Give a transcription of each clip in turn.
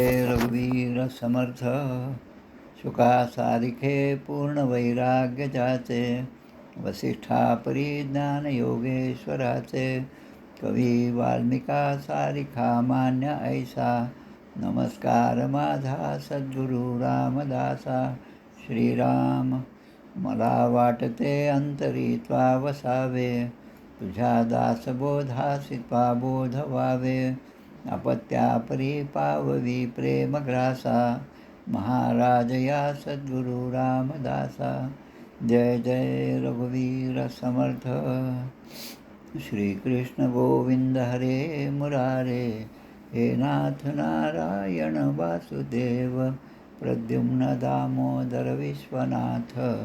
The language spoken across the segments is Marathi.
रघुवीर समर्थ शुका सारिखे पूर्ण वैराग्य जाचे वसिष्ठा परिज्ञान योगेश्वराचे कवी वाल्मिका सारिखा मान्य ऐसा नमस्कार माझा सद्गुरु रामदासा. श्रीराम मला वाटते अंतरी त्वा वसावे तुझ्या दासबोधासी त्वा बोध व्हावे अपत्यापरी पाववी प्रेमग्रासा महाराज या सद्गुरु रामदासा. जय जय रघुवीर समर्थ. श्रीकृष्ण गोविंद हरे मुरारे हे नाथ नारायण वासुदेव प्रद्युम्न दामोदर विश्वनाथ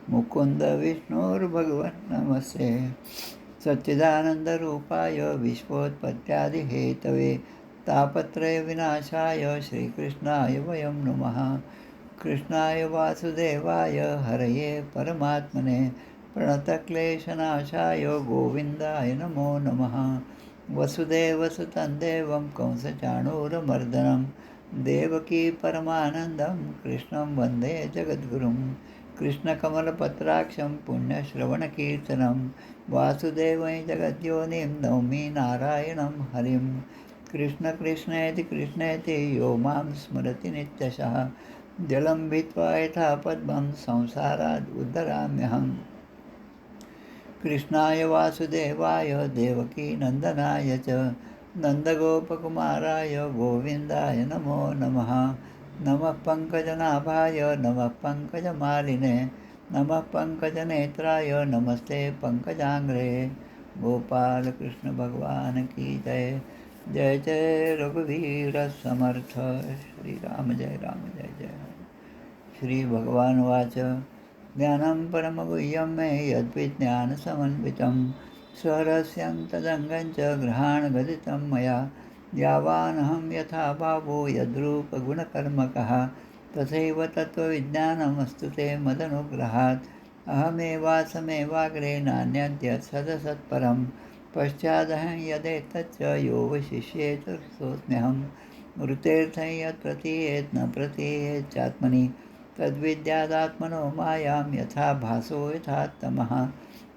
मुकुंद विष्णुर्भगवन् नमस्ते. सच्चिदानंदरूपाय विश्वोत्पत्त्यादिहेतवे तापत्रय विनाशाय श्रीकृष्णाय वयं नमः. कृष्णाय वासुदेवाय हरये परमात्मने प्रणतक्लेशनाशाय गोविंदाय नमो नमः. वसुदेवसुतं देवं कंसचाणूरमर्दनं देवकी परमानन्दं कृष्णं वन्दे जगद्गुरुं. कृष्णकमलपत्राक्षं पुण्यश्रवणकीर्तनं वासुदेवं जगद्योनिं नौमि नारायणं हरिं. कृष्ण कृष्णेति कृष्णेति यो मां स्मरति नित्यशः जलं भित्वा यथा पद्मं संसाराद् उद्धराम्यहम्. कृष्णाय वासुदेवाय देवकी नन्दनाय च नन्दगोपकुमाराय गोविन्दाय नमो नमः. नमः पङ्कजनाभाय नमः पङ्कजमालिने नमः पङ्कजनेत्राय नमस्ते पङ्कजाङ्घ्रे. गोपाल कृष्ण भगवान की जय. जय जय रघुवीर समर्थ. श्रीराम जय राम जय जय. श्री भगवान वाच ज्ञानं परमगुह्यं मे यद्विज्ञानसमन्वितं स्वरस्यं तदङ्गं च ग्रहाणगदितं मया यावानहं यथा भावो यद्रूपगुणकर्मकः तथैव तत्त्वविज्ञानमस्तु ते मदनुग्रहात्. अहमेवासमेवाग्रे नान्यद्यत् सदसत्परं पश्चादहं यदेतच्च यो वशिष्येत सोऽस्म्यहं. मृतेऽर्थं यत् प्रतीयेत् न प्रतीयेत् चात्मनि तद्विद्यादात्मनो मायां यथा भासो यथा तमः.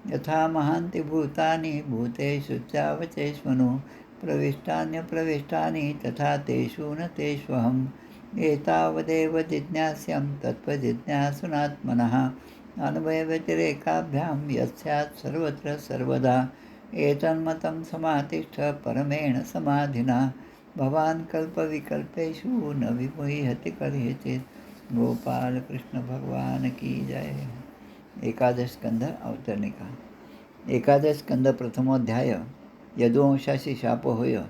यथा महान्ति भूतानि भूतेषु चावचेष्वनु प्रविष्टान्यप्रविष्टानि तथा तेषु न तेष्वहम्. एतावदेव जिज्ञास्यं तत्त्वजिज्ञासुनात्मनः अनुभवव्यतिरेकाभ्यां यस्यात् सर्वत्र सर्वदा एतन्मतं समातिष्ठ परमेण समाधिना. भवान् कल्पविकल्पेषु न विमुह्यति कदाचित्. गोपाल कृष्ण भगवान की जय. एकादश स्कंद अवतरणिका. एकादश स्कंद प्रथमोध्याय यदुवंशाशी शाप होय.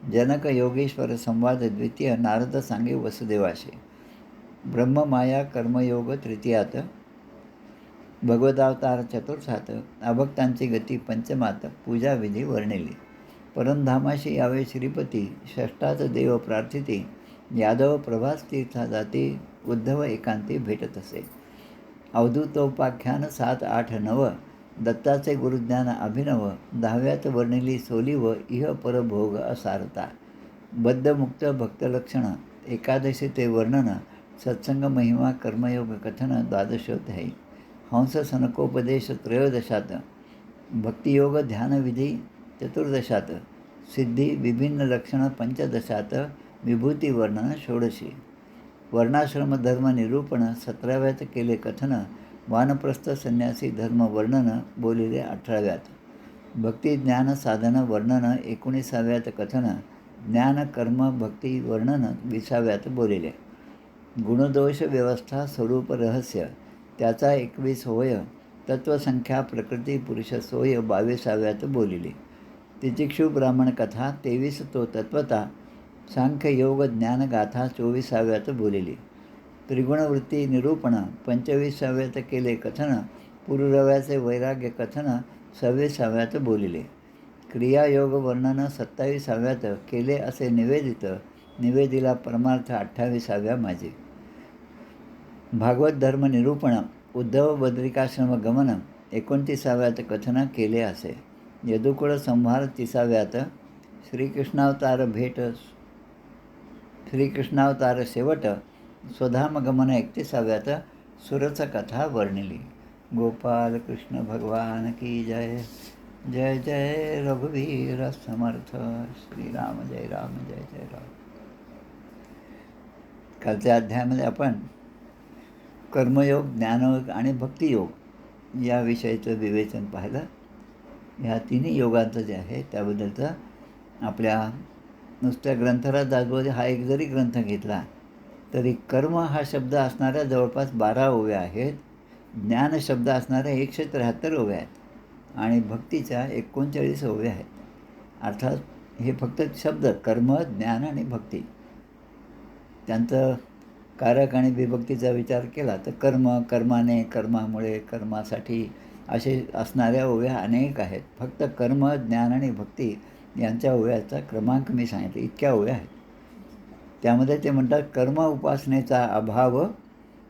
जनक योगेश्वर संवाद द्वितीय. नारद सांगे वसुदेवाशी. ब्रह्म माया कर्मयोग तृतीयात. भगवदावतार चतुर्थात. अभक्तांची गती पंचमात. पूजाविधी वर्णिली. परमधामाशी यावे श्रीपती षष्ठात देव प्रार्थिती. यादव प्रभास तीर्था जाती उद्धव एकांती भेटत असे. अवधूतोपाख्यान 7, 8, 9. दत्ताचे गुरुज्ञान अभिनव. 10व्यात वर्णिली सोली व इह परभोग असारता. बद्धमुक्त भक्तलक्षण. एकादशी ते वर्णन. सत्संग महिमा कर्मयोग कथन 12ध्यायी. हंस सनकोपदेश 13. भक्तियोग ध्यानविधी 14. सिद्धी विभिन्न लक्षण 15. विभूती वर्णन 16. वर्णाश्रम धर्म निरूपण 17व्यात केले कथन. वानप्रस्थ संन्यासी धर्म वर्णन बोलिले 18व्यात. भक्ती ज्ञान साधन वर्णन 19व्यात कथन. ज्ञान कर्म भक्ती वर्णन 20व्यात बोलिले. गुणदोष व्यवस्था स्वरूप रहस्य त्याचा 21 होय. तत्वसंख्या प्रकृती पुरुष सोय 22व्यात बोलिले. तितिक्षु ब्राह्मण कथा 23 तो तत्वता. सांख्य योग ज्ञान गाथा 24व्यात बोलिली. त्रिगुणवृत्ती निरूपण 25व्यात केले कथन. पुरुरव्याचे वैराग्य कथन 26व्यात बोलिले. क्रियायोग वर्णन 27व्यात केले असे निवेदित. निवेदिला परमार्थ 28व्या माझी. भागवत धर्म निरूपण उद्धव बद्रिकाश्रम गमन 29व्यात कथन केले असे. यदुकुळ संहार 30व्यात. श्रीकृष्णावतार भेट श्रीकृष्णावतार शेवट स्वधामगमन 31व्यात सुरच कथा वर्णिली. गोपाल कृष्ण भगवान की जय. जय जय रघुवीर समर्थ. श्रीराम जय राम जय जय राम. कालच्या अध्यायामध्ये आपण कर्मयोग, ज्ञानयोग आणि भक्तियोग या विषयीचं विवेचन पाहिलं. ह्या तिन्ही योगांचं जे आहे त्याबद्दलचं आपल्या नुसत्या ग्रंथराज दासबोधे हा एक जरी ग्रंथ घेतला तरी कर्म हा शब्द असणाऱ्या जवळपास 12 ओव्या आहेत, ज्ञान शब्द असणाऱ्या 173 ओव्या आहेत आणि भक्तीच्या 39 ओव्या आहेत. अर्थात हे फक्त शब्द कर्म, ज्ञान आणि भक्ती त्यांचं कारक आणि विभक्तीचा विचार केला तर कर्म, कर्माने, कर्मामुळे, कर्मासाठी असे असणाऱ्या ओव्या अनेक आहेत. फक्त कर्म, ज्ञान आणि भक्ती यांच्या ओव्याचा क्रमांक मी सांगितले, इतक्या ओव्या आहेत. त्यामध्ये ते म्हणतात, कर्म उपासनेचा अभाव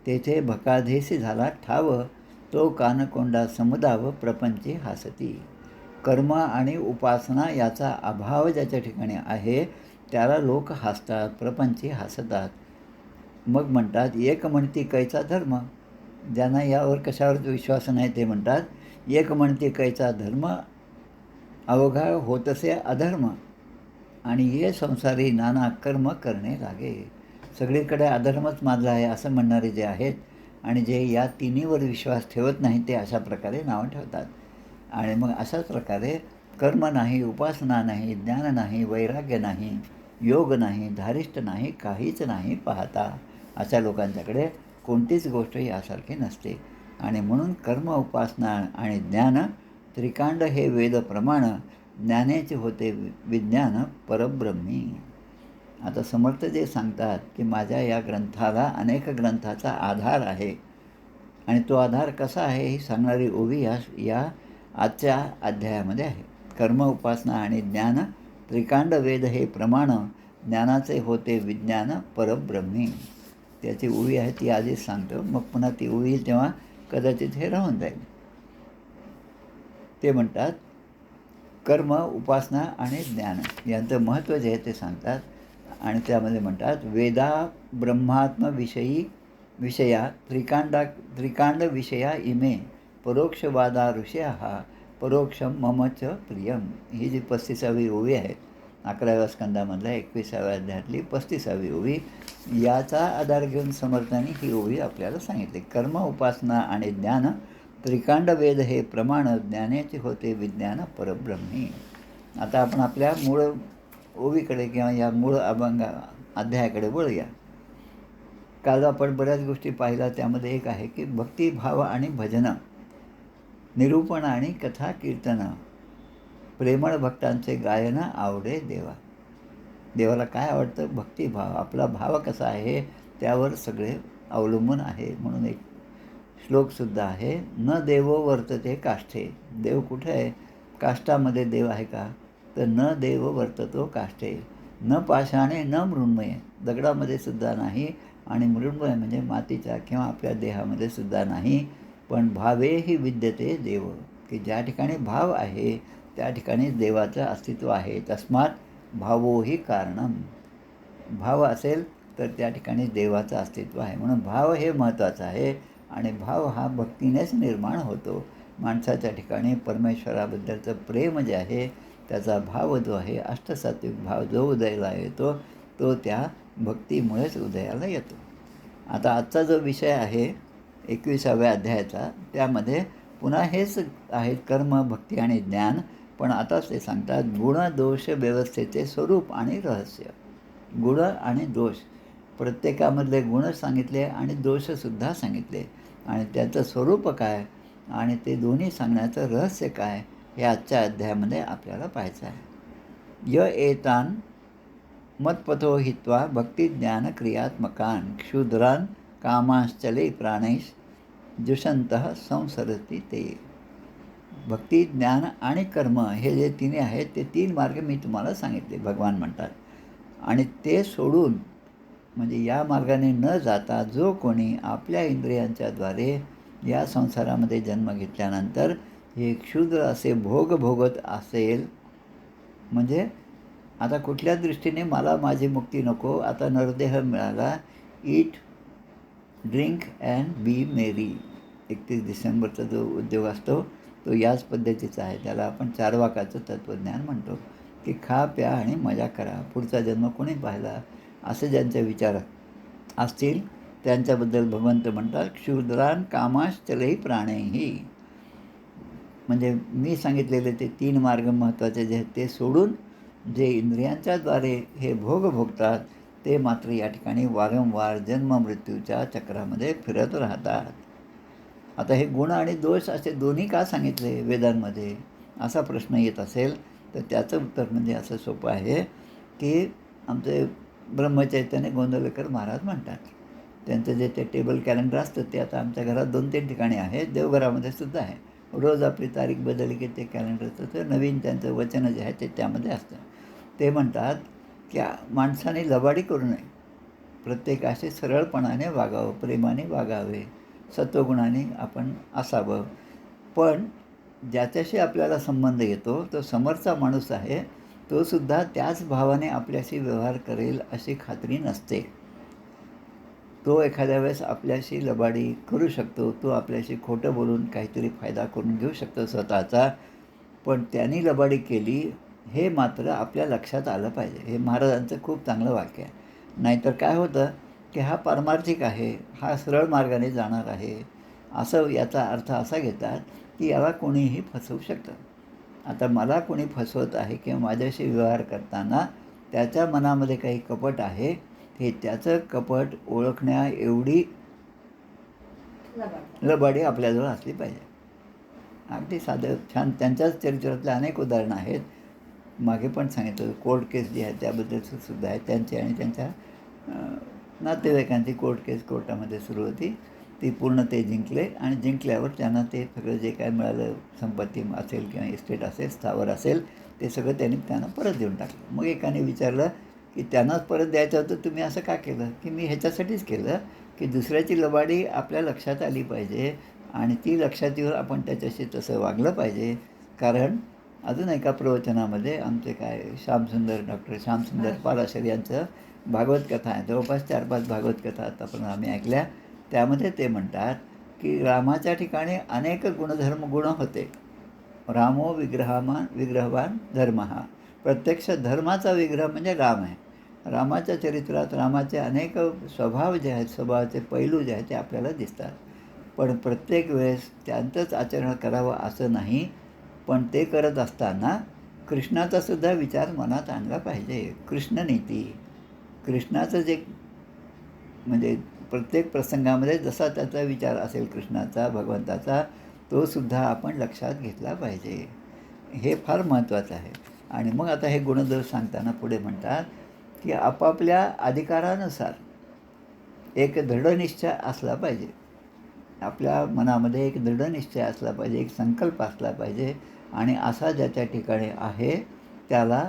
तेथे भकाधेसी झाला ठाव, तो कानकोंडा समुदाव प्रपंची हासती. कर्म आणि उपासना याचा अभाव ज्याच्या ठिकाणी आहे त्याला लोक हसतात, प्रपंची हसतात. मग म्हणतात, एक म्हणती कैचा धर्म. ज्यांना यावर कशावर विश्वास नाही ते म्हणतात, एक म्हणती कैचा धर्म, अवघा होतसे अधर्म. आणि हे संसारी नाना कर्म करणे लागे. सगळीकडे अधर्मच माजला आहे असं म्हणणारे जे आहेत आणि जे या तिन्हीवर विश्वास ठेवत नाही ते अशा प्रकारे नावं ठेवतात. आणि मग अशाच प्रकारे कर्म नाही, उपासना नाही, ज्ञान नाही, वैराग्य नाही, योग नाही, धारिष्ट नाही, काहीच नाही पाहता अशा लोकांच्याकडे कोणतीच गोष्ट यासारखी नसते. आणि म्हणून कर्म, उपासना आणि ज्ञान त्रिकांड हे वेद प्रमाण, ज्ञानेचे होते विज्ञान परब्रह्मी. आता समर्थ जे सांगतात की माझ्या या ग्रंथाला अनेक ग्रंथाचा आधार आहे आणि तो आधार कसा आहे ही सांगणारी ओवी या आजच्या अध्यायामध्ये आहे. कर्म, उपासना आणि ज्ञान त्रिकांड वेद हे प्रमाण, ज्ञानाचे होते विज्ञान परब्रह्मी. त्याची ओवी आहे ती आधीच सांगतो, मग पुन्हा ती ओवी येईल तेव्हा कदाचित हे राहून जाईल. ते म्हणतात, कर्म, उपासना आणि ज्ञान यांचं महत्त्व जे आहे ते सांगतात आणि त्यामध्ये म्हणतात, वेदा ब्रह्मात्मविषया त्रिकांड विषया इमे परोक्षवादा ऋषया परोक्षम मम च प्रियम. ही जी 35वी ओवी आहे 11व्या स्कंदामधल्या 21व्या अध्यायातली 35वी ओवी, याचा आधार घेऊन समर्थांनी ही ओवी आपल्याला सांगितली. कर्म, उपासना आणि ज्ञान त्रिकांड वेद हे प्रमाण, ज्ञानेचे होते विज्ञान परब्रह्मी. आता आपण आपल्या मूळ ओवीकडे किंवा या मूळ अभंग अध्यायाकडे वळूया. काल आपण बऱ्याच गोष्टी पाहिल्या. त्यामध्ये एक आहे की भक्तिभाव आणि भजन, निरूपण आणि कथा कीर्तन, प्रेमळ भक्तांचे गायन आवडे देवा. देवाला काय आवडतं? भक्तिभाव. आपला भाव कसा आहे त्यावर सगळे अवलंबून आहे. म्हणून एक श्लोकसुद्धा आहे, न देवो वर्तते काष्ठे. देव कुठे आहे? काष्ठामध्ये देव आहे का? तर न देव वर्ततो काष्ठे. न पाषाणे न मृण्मय. दगडामध्ये सुद्धा नाही आणि मृण्मय म्हणजे मातीच्या किंवा आपल्या देहामध्ये सुद्धा नाही. पण भावेही विद्यते देव, की ज्या ठिकाणी भाव आहे त्या ठिकाणी देवाचं अस्तित्व आहे. तस्मात भावोही कारणम. भाव असेल तर त्या ठिकाणी देवाचं अस्तित्व आहे. म्हणून भाव हे महत्त्वाचं आहे आणि भाव हा भक्तीनेच निर्माण होतो. माणसाच्या ठिकाणी परमेश्वराबद्दलचं प्रेम जे आहे त्याचा भाव जो आहे, अष्टसात्विक भाव जो उदयाला येतो तो त्या भक्तीमुळेच उदयाला येतो. आता आजचा जो विषय आहे 21व्या अध्यायाचा, त्यामध्ये पुन्हा हेच आहेत कर्म, भक्ती आणि ज्ञान. पण आताच ते सांगतात, गुण दोष व्यवस्थेचे स्वरूप आणि रहस्य. गुण आणि दोष, प्रत्येकामधले गुण सांगितले आणि दोषसुद्धा सांगितले आणि त्याचं स्वरूप काय आणि ते दोन्ही सांगण्याचं रहस्य काय हे आजच्या अध्यायामध्ये आपल्याला पाहायचं आहे. य एतान मत्पथो हित्वा भक्तिज्ञान क्रियात्मकान क्षुद्रान कामांश्चले प्राणैश जुषंतः संसरती ते. भक्ती, ज्ञान आणि कर्म हे जे तिन्ही आहेत ते 3 मार्ग मी तुम्हाला सांगितले भगवान म्हणतात. आणि ते सोडून म्हणजे या मार्गाने न जाता जो कोणी आपल्या इंद्रियांच्याद्वारे या संसारामध्ये जन्म घेतल्यानंतर हे क्षुद्र असे भोग भोगत असेल, म्हणजे आता कुठल्या दृष्टीने मला माझी मुक्ती नको, आता नरदेह मिळाला, ईट ड्रिंक अँड बी मेरी. 31 डिसेंबरचा जो उद्योग असतो तो याच पद्धतीचा आहे. त्याला आपण चार्वाकाचं तत्त्वज्ञान म्हणतो, की खा प्या आणि मजा करा, पुढचा जन्म कोणी पाहिला, असे ज्यांचे विचार असतील त्यांच्याबद्दल भगवंत म्हणतात, क्षुद्रान कामाश्चलही प्राणैही. म्हणजे मी सांगितलेले ते 3 मार्ग महत्त्वाचे जे आहेत ते सोडून जे इंद्रियांच्याद्वारे हे भोग भोगतात ते मात्र या ठिकाणी वारंवार जन्ममृत्यूच्या चक्रामध्ये फिरत राहतात. आता हे गुण आणि दोष असे दोन्ही का सांगितले वेदांमध्ये, असा प्रश्न येत असेल तर त्याचं उत्तर म्हणजे असं सोपं आहे, की आमचे ब्रह्मचैतन्य गोंदवलेकर महाराज म्हणतात, त्यांचं जे ते टेबल कॅलेंडर असतं ते आता आमच्या घरात 2-3 ठिकाणी आहे, देवघरामध्ये सुद्धा आहे. रोज आपली तारीख बदलली की ते कॅलेंडरचं ते नवीन त्यांचं वचन जे आहे ते त्यामध्ये असतं. ते म्हणतात की माणसाने लबाडी करू नये, प्रत्येकाशी सरळपणाने वागावं, प्रेमाने वागावे, सत्वगुणाने आपण असावं. पण ज्याच्याशी आपल्याला संबंध येतो तो समोरचा माणूस आहे, तो सुद्धा त्याच भावाने आपल्याशी व्यवहार करेल अशी खात्री नसते. तो एखाद्या वेळेस आपल्याशी लबाडी करू शकतो, तो आपल्याशी खोटं बोलून काहीतरी फायदा करून घेऊ शकतो स्वतःचा, पण त्यांनी लबाडी केली हे मात्र आपल्या लक्षात आलं पाहिजे. हे महाराजांचं खूप चांगलं वाक्य आहे. नाहीतर काय होतं की हा पारमार्थिक आहे, हा सरळ मार्गाने जाणार आहे, असं याचा अर्थ असा घेतात की याला कोणीही फसवू शकतं. आता मला कोणी फसवत आहे किंवा माझ्याशी व्यवहार करताना त्याच्या मनामध्ये काही कपट आहे, हे त्याचं कपट ओळखण्या एवढी लबाडी आपल्याजवळ असली पाहिजे. अगदी साधं छान त्यांच्याच चरित्रातले अनेक उदाहरणं आहेत. मागे पण सांगितलं कोर्ट केस जी आहे त्याबद्दलचं सुद्धा आहे. त्यांची आणि त्यांच्या नातेवाईकांची कोर्ट केस कोर्टामध्ये सुरू होती. ती पूर्ण ते जिंकले आणि जिंकल्यावर त्यांना ते सगळं जे काय मिळालं, संपत्ती असेल किंवा इस्टेट असेल, स्थावर असेल, ते सगळं त्यांना परत देऊन टाकलं. मग एकाने विचारलं की त्यांनाच परत द्यायचं होतं, तुम्ही असं का केलं? की मी ह्याच्यासाठीच केलं की दुसऱ्याची लबाडी आपल्या लक्षात आली पाहिजे आणि ती लक्षात येऊन आपण त्याच्याशी तसं वागलं पाहिजे. कारण अजून एका प्रवचनामध्ये आमचे काय श्यामसुंदर डॉक्टर श्यामसुंदर पाराशर यांचं भागवत कथा आहे, जवळपास 4-5 भागवत कथा आतापर्यंत आम्ही ऐकल्या. त्यामध्ये ते म्हणतात की रामाच्या ठिकाणी अनेक गुण होते. रामो विग्रहवान धर्म. प्रत्यक्ष धर्माचा विग्रह म्हणजे राम आहे. रामाच्या चरित्रात रामाचे अनेक स्वभाव जे आहेत, स्वभावाचे पैलू जे आहेत ते आपल्याला दिसतात. पण प्रत्येक वेळेस त्यांचंच आचरण करावं असं नाही. पण ते करत असताना कृष्णाचा सुद्धा विचार मनात आणला पाहिजे. कृष्णनीती, कृष्णाचं जे म्हणजे प्रत्येक प्रसंगामध्ये जसा त्याचा विचार असेल कृष्णाचा, भगवंताचा, तो सुद्धा आपण लक्षात घेतला पाहिजे. हे फार महत्त्वाचं आहे. आणि मग आता हे गुणदोष सांगताना पुढे म्हणतात की आपापल्या अधिकारानुसार एक दृढनिश्चय असला पाहिजे. आपल्या मनामध्ये एक दृढनिश्चय असला पाहिजे, एक संकल्प असला पाहिजे आणि असा ज्याच्या ठिकाणी आहे त्याला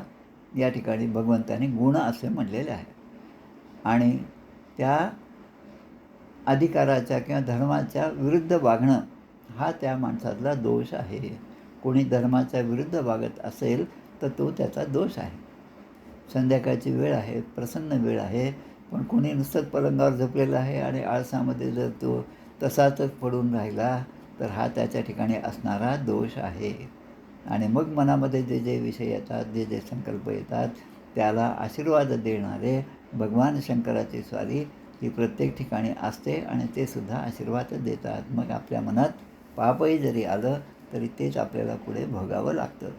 या ठिकाणी भगवंताने गुण असे म्हणलेले आहे. आणि त्या अधिकाराच्या किंवा धर्माच्या विरुद्ध वागणं हा त्या माणसातला दोष आहे. कोणी धर्माच्या विरुद्ध वागत असेल तर तो त्याचा दोष आहे. संध्याकाळची वेळ आहे, प्रसन्न वेळ आहे, पण कोणी नुसतंच पलंगावर झोपलेला आहे आणि आळसामध्ये जर तो तसाच पडून राहिला तर हा त्याच्या ठिकाणी असणारा दोष आहे. आणि मग मनामध्ये जे जे विषय येतात, जे जे संकल्प येतात, त्याला आशीर्वाद देणारे भगवान शंकराची स्वारी ही प्रत्येक ठिकाणी असते आणि ते सुद्धा आशीर्वाद देतात. मग आपल्या मनात पापही जरी आलं तरी तेच आपल्याला पुढे भोगावं लागतं.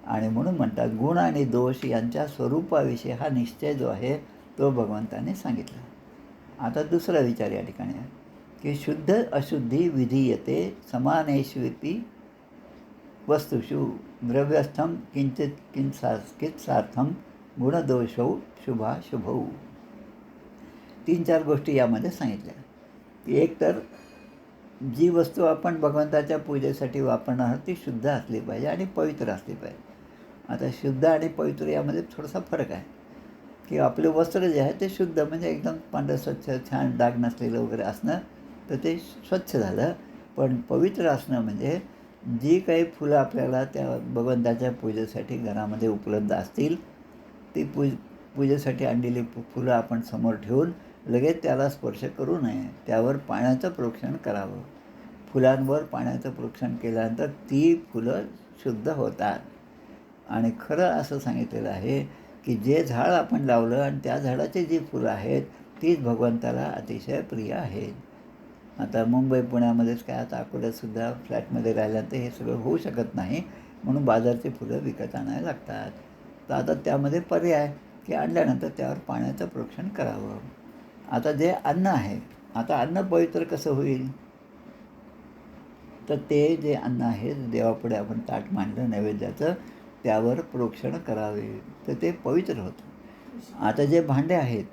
आणि म्हणून म्हणतात गुण आणि दोष यांच्या स्वरूपाविषयी हा निश्चय जो आहे तो भगवंताने सांगितला. आता दुसरा विचार या ठिकाणी आहे की शुद्ध अशुद्धी विधीयते समानेष्विपी वस्तुषु द्रव्यस्थम किंचित सार्थम गुणदोषौ शुभाशुभौ. 3-4 गोष्टी यामध्ये सांगितल्या की एक तर जी वस्तू आपण भगवंताच्या पूजेसाठी वापरणार ती शुद्ध असली पाहिजे आणि पवित्र असली पाहिजे. आता शुद्ध आणि पवित्र यामध्ये थोडासा फरक आहे की आपले वस्त्र जे आहे ते शुद्ध म्हणजे एकदम पांढरं स्वच्छ छान डाग नसलेलं वगैरे असणं तर ते स्वच्छ झालं. पण पवित्र असणं म्हणजे जी काही फुलं आपल्याला त्या भगवंताच्या पूजेसाठी घरामध्ये उपलब्ध असतील ती पूजेसाठी आणलेली फुलं आपण समोर ठेवून लगेच त्याला स्पर्श करू नये. त्यावर पाण्याचं प्रोक्षण करावं. फुलांवर पाण्याचं प्रोक्षण केल्यानंतर ती फुलं शुद्ध होतात. आणि खरं असं सांगितलेलं आहे की जे झाड आपण लावलं आणि त्या झाडाची जी फुलं आहेत तीच भगवंताला अतिशय प्रिय आहेत. आता मुंबई पुण्यामध्येच काय, आता अकोल्यातसुद्धा फ्लॅटमध्ये राहिल्यानंतर हे सगळं होऊ शकत नाही, म्हणून बाजारची फुलं विकत आणायला लागतात. तर आता त्यामध्ये पर्याय की आणल्यानंतर त्यावर पाण्याचं प्रोक्षण करावं. आता जे अन्न आहे, आता अन्न पवित्र कसं होईल? तर ते जे अन्न आहे देवापुढे आपण ताट मांडलं नैवेद्याचं, त्यावर प्रोक्षण करावे, तर ते पवित्र होतं. आता जे भांडे आहेत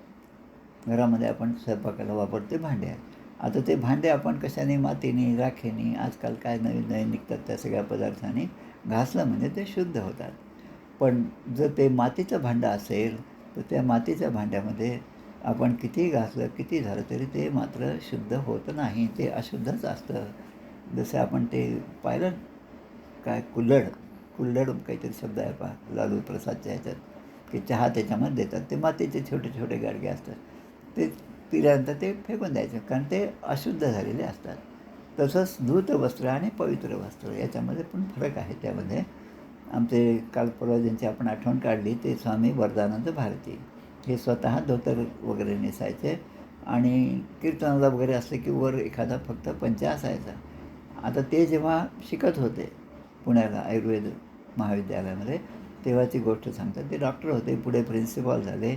घरामध्ये आपण स्वयंपाकाला वापरते भांडे आहेत, आता ते भांडे आपण कशाने, मातीने, राखेने, आजकाल काय नवीन नवीन निघतात त्या सगळ्या पदार्थांनी घासलं म्हणजे ते शुद्ध होतात. पण जर ते मातीचं भांडं असेल तर त्या मातीच्या भांड्यामध्ये आपण कितीही घासलं किती झालं तरी ते मात्र शुद्ध होत नाही, ते अशुद्धच असतं. जसं आपण ते पाहिलं काय, कुल्हड काहीतरी शब्द आहे पहा लालू प्रसादच्या ह्याच्यात, की चहा त्याच्यामध्ये देतात, ते मातीचे छोटे छोटे गाडगे असतात, ते पिल्यानंतर ते फेकून द्यायचं कारण ते अशुद्ध झालेले असतात. तसंच धूत वस्त्र आणि पवित्र वस्त्र याच्यामध्ये पण फरक आहे. त्यामध्ये आमचे काल परवा ज्यांची आपण आठवण काढली ते स्वामी वरदानंद भारती, हे स्वतः धोतर वगैरे नेसायचे आणि कीर्तनाला वगैरे असले की वर एखादा फक्त पंचा असायचा. आता ते जेव्हा शिकत होते पुण्याला आयुर्वेद महाविद्यालयामध्ये तेव्हाची गोष्ट सांगतात. ते डॉक्टर होते, पुढे प्रिन्सिपॉल झाले.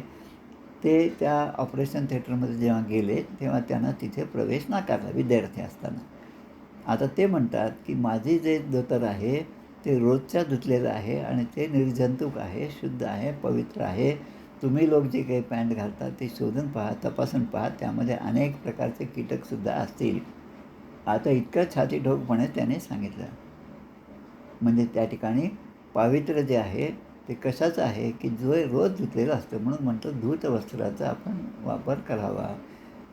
ते त्या ऑपरेशन थिएटरमध्ये जेव्हा गेले तेव्हा त्यांना तिथे प्रवेश नाकारला विद्यार्थी असताना. आता ते म्हणतात की माझी जे धोतर आहे ते रोजच्या धुतलेलं आहे आणि ते निर्जंतुक आहे, शुद्ध आहे, पवित्र आहे. तुम्ही लोक जे काही पॅन्ट घालता ते शोधून पहा, तपासून पहा, त्यामध्ये अनेक प्रकारचे कीटकसुद्धा असतील. आता इतकं छातीठोकपणे त्याने सांगितलं. म्हणजे त्या ठिकाणी पावित्र्य जे आहे ते कशाचं आहे की जो रोज धुतलेलं असतं, म्हणून म्हणतो धूत वस्त्राचा आपण वापर करावा.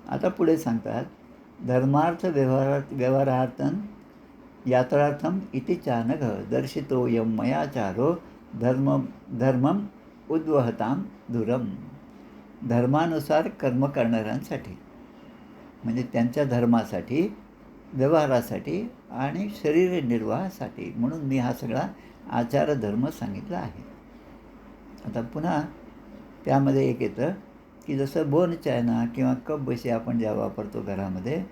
आता पुढे सांगतात, धर्मार्थ व्यवहारार्थं यात्रार्थम इति चानघ दर्शितो यम मयाचारो धर्मम उद्वहताम धुरम. धर्मानुसार कर्म करणाऱ्यांसाठी म्हणजे त्यांच्या धर्मासाठी, व्यवहारासाठी आणि शरीर निर्वाहासाठी म्हणून मी हा सगळा आचारधर्म सांगितला आहे. आता पुन्हा त्यामध्ये एक येतं की जसं बोन चायना किंवा कप बशी आपण ज्या वापरतो घरामध्ये,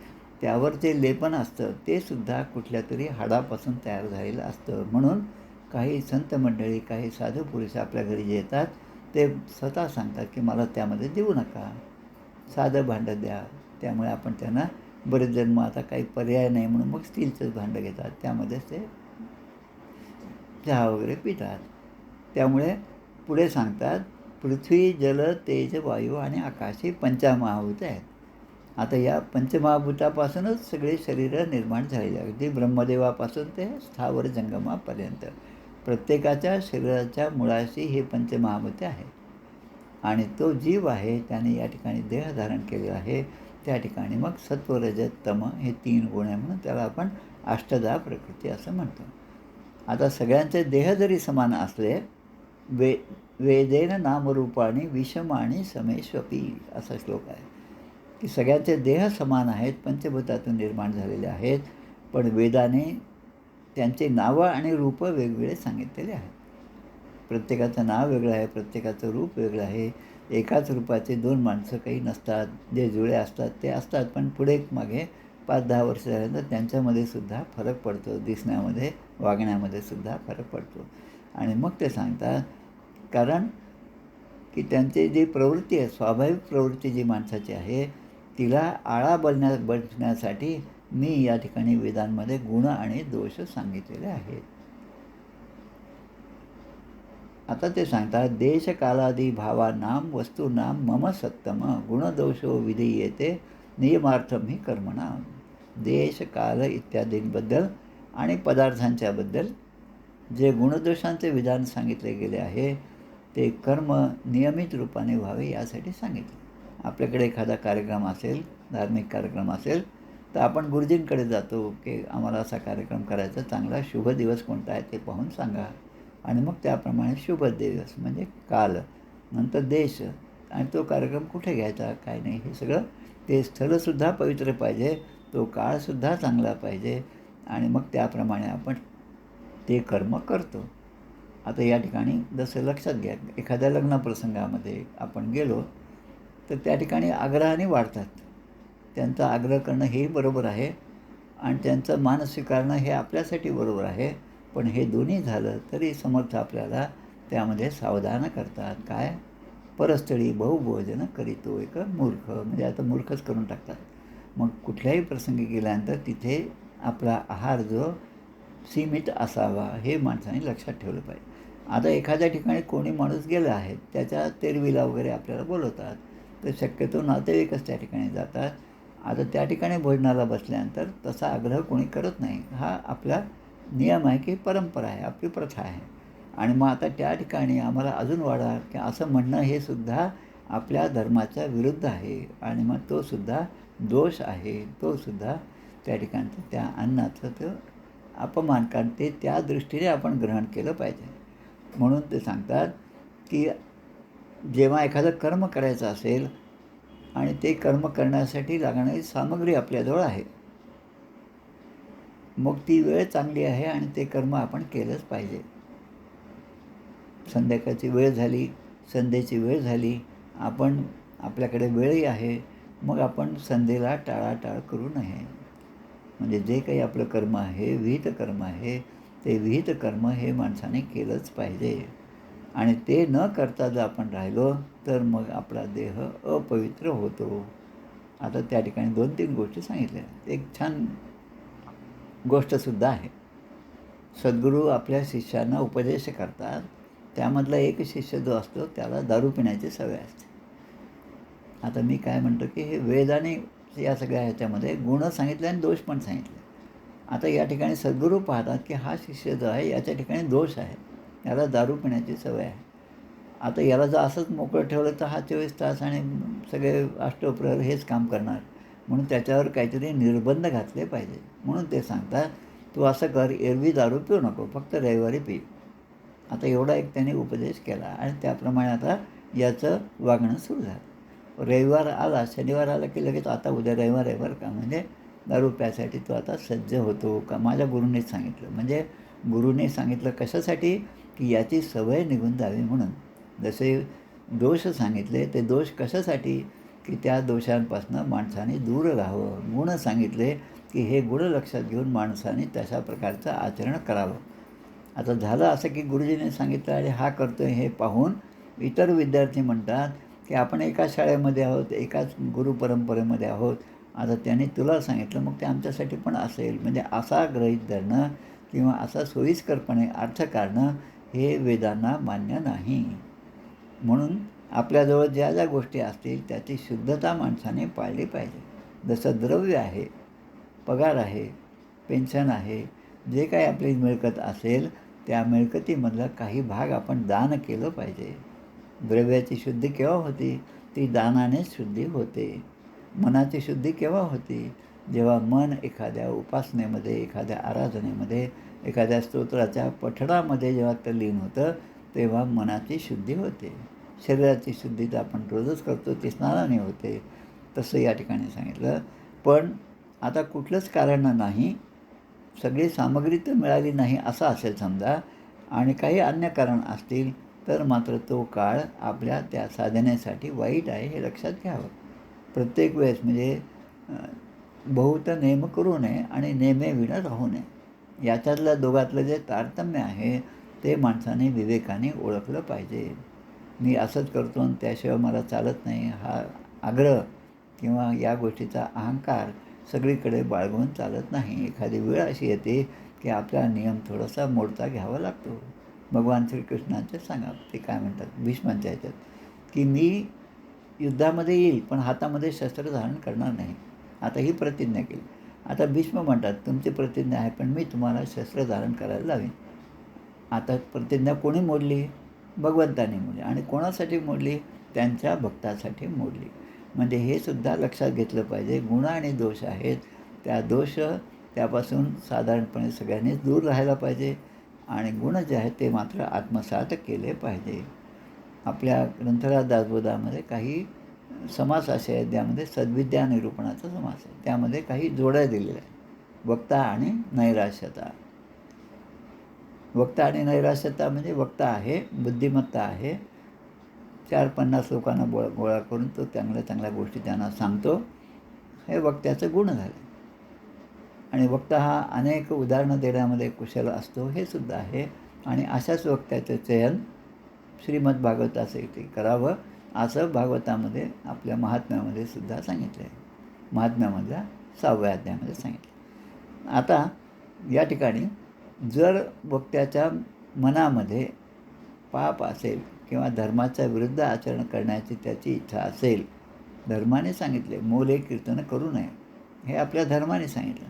त्यावर जे लेपन असतं ते सुद्धा कुठल्या तरी हाडापासून तयार झालेलं असतं. म्हणून काही संत मंडळी, काही साधू पुरुष आपल्या घरी जे येतात ते स्वतः सांगतात की मला त्यामध्ये देऊ नका, साधं भांडं द्या. त्यामुळे आपण त्यांना बरेच जन्म आता काही पर्याय नाही म्हणून मग स्टीलचंच भांडं घेतात, त्यामध्येच ते चहा वगैरे पितात. त्यामुळे पुढे सांगतात, पृथ्वी, जल, तेज, वायू आणि आकाश ही पंचमहाभूत आहेत. आता या पंचमहाभूतापासूनच सगळे शरीरं निर्माण झालेली आहेत. अगदी ब्रह्मदेवापासून ते स्थावर जंगमापर्यंत प्रत्येकाच्या शरीराच्या मुळाशी हे पंचमहाभूते आहेत. आणि तो जीव आहे त्याने या ठिकाणी देह धारण केलेला आहे. त्या ठिकाणी मग सत्व, रजत, तम हे 3 गुण आहे म्हणून त्याला आपण अष्टधा प्रकृती असं म्हणतो. आता सगळ्यांचे देह जरी समान असले, वेदेन नामरूपाणी विषमाणी समेष्वपी असा श्लोक आहे की सगळ्यांचे देह समान आहेत, पंचभूतातून निर्माण झालेले आहेत, पण वेदाने त्यांचे नावं आणि रूपं वेगवेगळे सांगितलेले आहेत. प्रत्येकाचं नाव वेगळं आहे, प्रत्येकाचं रूप वेगळं आहे. एकाच रूपाचे 2 माणसं काही नसतात, जे जुळे असतात ते असतात, पण पुढे मागे 5-10 वर्ष झाल्यानंतर त्यांच्यामध्ये सुद्धा फरक पडतो, दिसण्यामध्ये, वागण्यामध्ये सुद्धा फरक पडतो. आणि मग ते सांगतात कारण की त्यांची जी प्रवृत्ती आहे, स्वाभाविक प्रवृत्ती जी माणसाची आहे तिला आळा बसण्यासाठी मी या ठिकाणी वेदांमध्ये गुण आणि दोष सांगितलेले आहेत. आता ते सांगतात, देशकालादी भावानां वस्तूनां मम सत्तम गुणदोषो विधीयेते नियमार्थम ही कर्मणां. देश, काल इत्यादींबद्दल आणि पदार्थांच्याबद्दल जे गुणदोषांचे विधान सांगितले गेले आहे ते कर्म नियमित रूपाने व्हावे यासाठी सांगितले. आपल्याकडे एखादा कार्यक्रम असेल, धार्मिक कार्यक्रम असेल, तर आपण गुरुजींकडे जातो की आम्हाला असा कार्यक्रम करायचा, चांगला शुभ दिवस कोणता आहे ते पाहून सांगा. आणि मग त्याप्रमाणे शुभ दिवस म्हणजे काल नंतर देश आणि तो कार्यक्रम कुठे घ्यायचा काय नाही हे सगळं ते स्थळंसुद्धा पवित्र पाहिजे, तो काळसुद्धा चांगला पाहिजे आणि मग त्याप्रमाणे आपण ते कर्म करतो. आता या ठिकाणी जसं लक्षात घ्या, एखाद्या लग्नप्रसंगामध्ये आपण गेलो तर त्या ठिकाणी आग्रहाने वाढतात. त्यांचा आग्रह करणं हेही बरोबर आहे आणि त्यांचं मान स्वीकारणं हे आपल्यासाठी बरोबर आहे. पण हे दोन्ही झालं तरी समर्थ आपल्याला त्यामध्ये सावधान करतात. काय? परस्थळी बहुभोजन करीतो एक मूर्ख, म्हणजे आता मूर्खच करून टाकतात. मग कुठल्याही प्रसंगी गेल्यानंतर तिथे आपला आहार जो सीमित असावा हे माणसाने लक्षात ठेवलं पाहिजे. आता एखाद्या ठिकाणी कोणी माणूस गेला आहे, त्याच्या तेरवीला वगैरे आपल्याला बोलवतात, तर शक्यतो नातेवाईकच त्या ठिकाणी जातात. आता त्या ठिकाणी भोजनाला बसल्यानंतर तसा आग्रह कोणी करत नाही. हा आपला नियम आहे की परंपरा आहे, आपली प्रथा आहे. आणि मग आता त्या ठिकाणी आम्हाला अजून वाढा की असं म्हणणं हे सुद्धा आपल्या धर्माच्या विरुद्ध आहे आणि मग तोसुद्धा दोष आहे. तोसुद्धा त्या ठिकाणचं त्या अन्नाचं तो अपमान, कारण ते त्या दृष्टीने आपण ग्रहण केलं पाहिजे. म्हणून ते सांगतात की जेव्हा एखादं कर्म करायचं असेल आणि ते कर्म करण्यासाठी लागणारी सामग्री आपल्याजवळ आहे, मग ती वेळ चांगली आहे आणि ते कर्म आपण केलंच पाहिजे. संध्याकाळची वेळ झाली, संध्येची वेळ झाली, आपल्याकडे वेळही आहे, मग आपण संध्येला टाळाटाळ करू नये. म्हणजे जे काही आपलं कर्म आहे, विहित कर्म आहे, ते विहित कर्म हे माणसाने केलंच पाहिजे. आणि ते न करता जर आपण राहिलो तर मग आपला देह अपवित्र होतो. आता त्या ठिकाणी 2-3 गोष्टी सांगितल्या. एक छान गोष्टसुद्धा आहे. सद्गुरू आपल्या शिष्यांना उपदेश करतात. त्यामधला एक शिष्य जो असतो त्याला दारू पिण्याची सवय असते. आता मी काय म्हणतो की हे वेदाने या सगळ्या ह्याच्यामध्ये गुण सांगितले आणि दोष पण सांगितले. आता या ठिकाणी सद्गुरू पाहतात की हा शिष्य जो आहे याच्या ठिकाणी दोष आहे, याला दारू पिण्याची सवय आहे. आता याला जर असंच मोकळं ठेवलं तर हा 24 तास आणि सगळे अष्टप्रहर हेच काम करणार. म्हणून त्याच्यावर काहीतरी निर्बंध घातले पाहिजे. म्हणून ते सांगतात, तू असं कर, एरवी दारू पिऊ नको, फक्त रविवारी पी. आता एवढा एक त्याने उपदेश केला आणि त्याप्रमाणे आता याचं वागणं सुरू झालं. रविवार आला, शनिवार आला की लगेच आता उद्या रविवार आहे बरं का, म्हणजे दारू प्यायसाठी तो आता सज्ज होतो का, माझ्या गुरूनेच सांगितलं. म्हणजे गुरूने सांगितलं कशासाठी, की याची सवय निघून जावी म्हणून. जसे दोष सांगितले ते दोष कशासाठी, की त्या दोषांपासून माणसाने दूर राहावं. गुण सांगितले की हे गुण लक्षात घेऊन माणसाने तशा प्रकारचं आचरण करावं. आता झालं असं की गुरुजीने सांगितलं आणि हा करतो हे पाहून इतर विद्यार्थी म्हणतात की आपण एकाच शाळेमध्ये आहोत, एकाच गुरुपरंपरेमध्ये आहोत, आता त्याने तुला सांगितलं मग ते आमच्यासाठी पण असेल. म्हणजे असा गृहीत धरणं किंवा असा सोयीस्करपणे अर्थ काढणं हे वेदांना मान्य नाही. म्हणून आपल्याजवळ ज्या ज्या गोष्टी असतील त्याची शुद्धता माणसाने पाळली पाहिजे. जसं द्रव्य आहे, पगार आहे, पेन्शन आहे, जे काही आपली मिळकत असेल त्या मिळकतीमधला काही भाग आपण दान केलं पाहिजे. द्रव्याची शुद्धी केव्हा होती? ती दानानेच शुद्धी होते. मनाची शुद्धी केव्हा होती? जेव्हा मन एखाद्या उपासनेमध्ये, एखाद्या आराधनेमध्ये, एखाद्या स्तोत्राच्या पठणामध्ये जेव्हा तल्लीन होतं तेव्हा मनाची शुद्धी होते. शरीराची शुद्धी तर आपण रोजच करतो, ती स्नानाने होते. तसं या ठिकाणी सांगितलं. पण आता कुठलंच कारण नाही, सगळी सामग्री तर मिळाली नाही असं असेल समजा आणि काही अन्य कारण असतील तर मात्र तो काळ आपल्या त्या साधनेसाठी वाईट आहे हे लक्षात घ्यावं. प्रत्येक वेळेस म्हणजे बहुत नेम करू नये आणि नेमेविना राहू नये. याच्यातल्या दोघातलं जे तारतम्य आहे ते माणसाने विवेकाने ओळखलं पाहिजे. मी असंच करतो आणि त्याशिवाय मला चालत नाही हा आग्रह किंवा या गोष्टीचा अहंकार सगळीकडे बाळगून चालत नाही. एखादी वेळ अशी येते की आपला नियम थोडासा मोडता घ्यावा लागतो. भगवान श्रीकृष्णाचे सांगा ते काय म्हणतात भीष्मांच्या ह्याच्यात, की मी युद्धामध्ये येईल पण हातामध्ये शस्त्र धारण करणार नाही. आता ही प्रतिज्ञा केली. आता भीष्म म्हणतात तुमची प्रतिज्ञा आहे पण मी तुम्हाला शस्त्र धारण करायला लावीन. आता प्रतिज्ञा कोणी मोडली? भगवंताने मोडली. आणि कोणासाठी मोडली? त्यांच्या भक्तासाठी मोडली. म्हणजे हे सुद्धा लक्षात घेतलं पाहिजे. गुण आणि दोष आहेत, त्या दोष त्यापासून साधारणपणे सगळ्यांनीच दूर राहायला पाहिजे आणि गुण जे आहेत ते मात्र आत्मसात केले पाहिजे. आपल्या ग्रंथराज दासबोधामध्ये काही समास असे आहेत, ज्यामध्ये सद्विद्या निरूपणाचा समास आहे. त्यामध्ये काही जोड्या दिलेल्या आहेत. वक्ता आणि नैराश्यता. वक्ता आणि नैराश्यता म्हणजे वक्ता आहे, बुद्धिमत्ता आहे, 450 लोकांना गोळा करून तो चांगल्या चांगल्या गोष्टी त्यांना सांगतो. हे वक्त्याचं गुण झाले. आणि वक्ता हा अनेक उदाहरणं देण्यामध्ये कुशल असतो, हे सुद्धा आहे. आणि अशाच वक्त्याचं चयन श्रीमद भागवताचं इथे करावं, असं भागवतामध्ये आपल्या महात्म्यामध्ये सुद्धा सांगितलं आहे. महात्म्यामधल्या 6व्या अध्यायामध्ये सांगितलं. आता या ठिकाणी जर वक्त्याच्या मनामध्ये पाप असेल किंवा धर्माच्या विरुद्ध आचरण करण्याची त्याची इच्छा असेल, धर्माने सांगितले मोले कीर्तन करू नये, हे आपल्या धर्माने सांगितलं.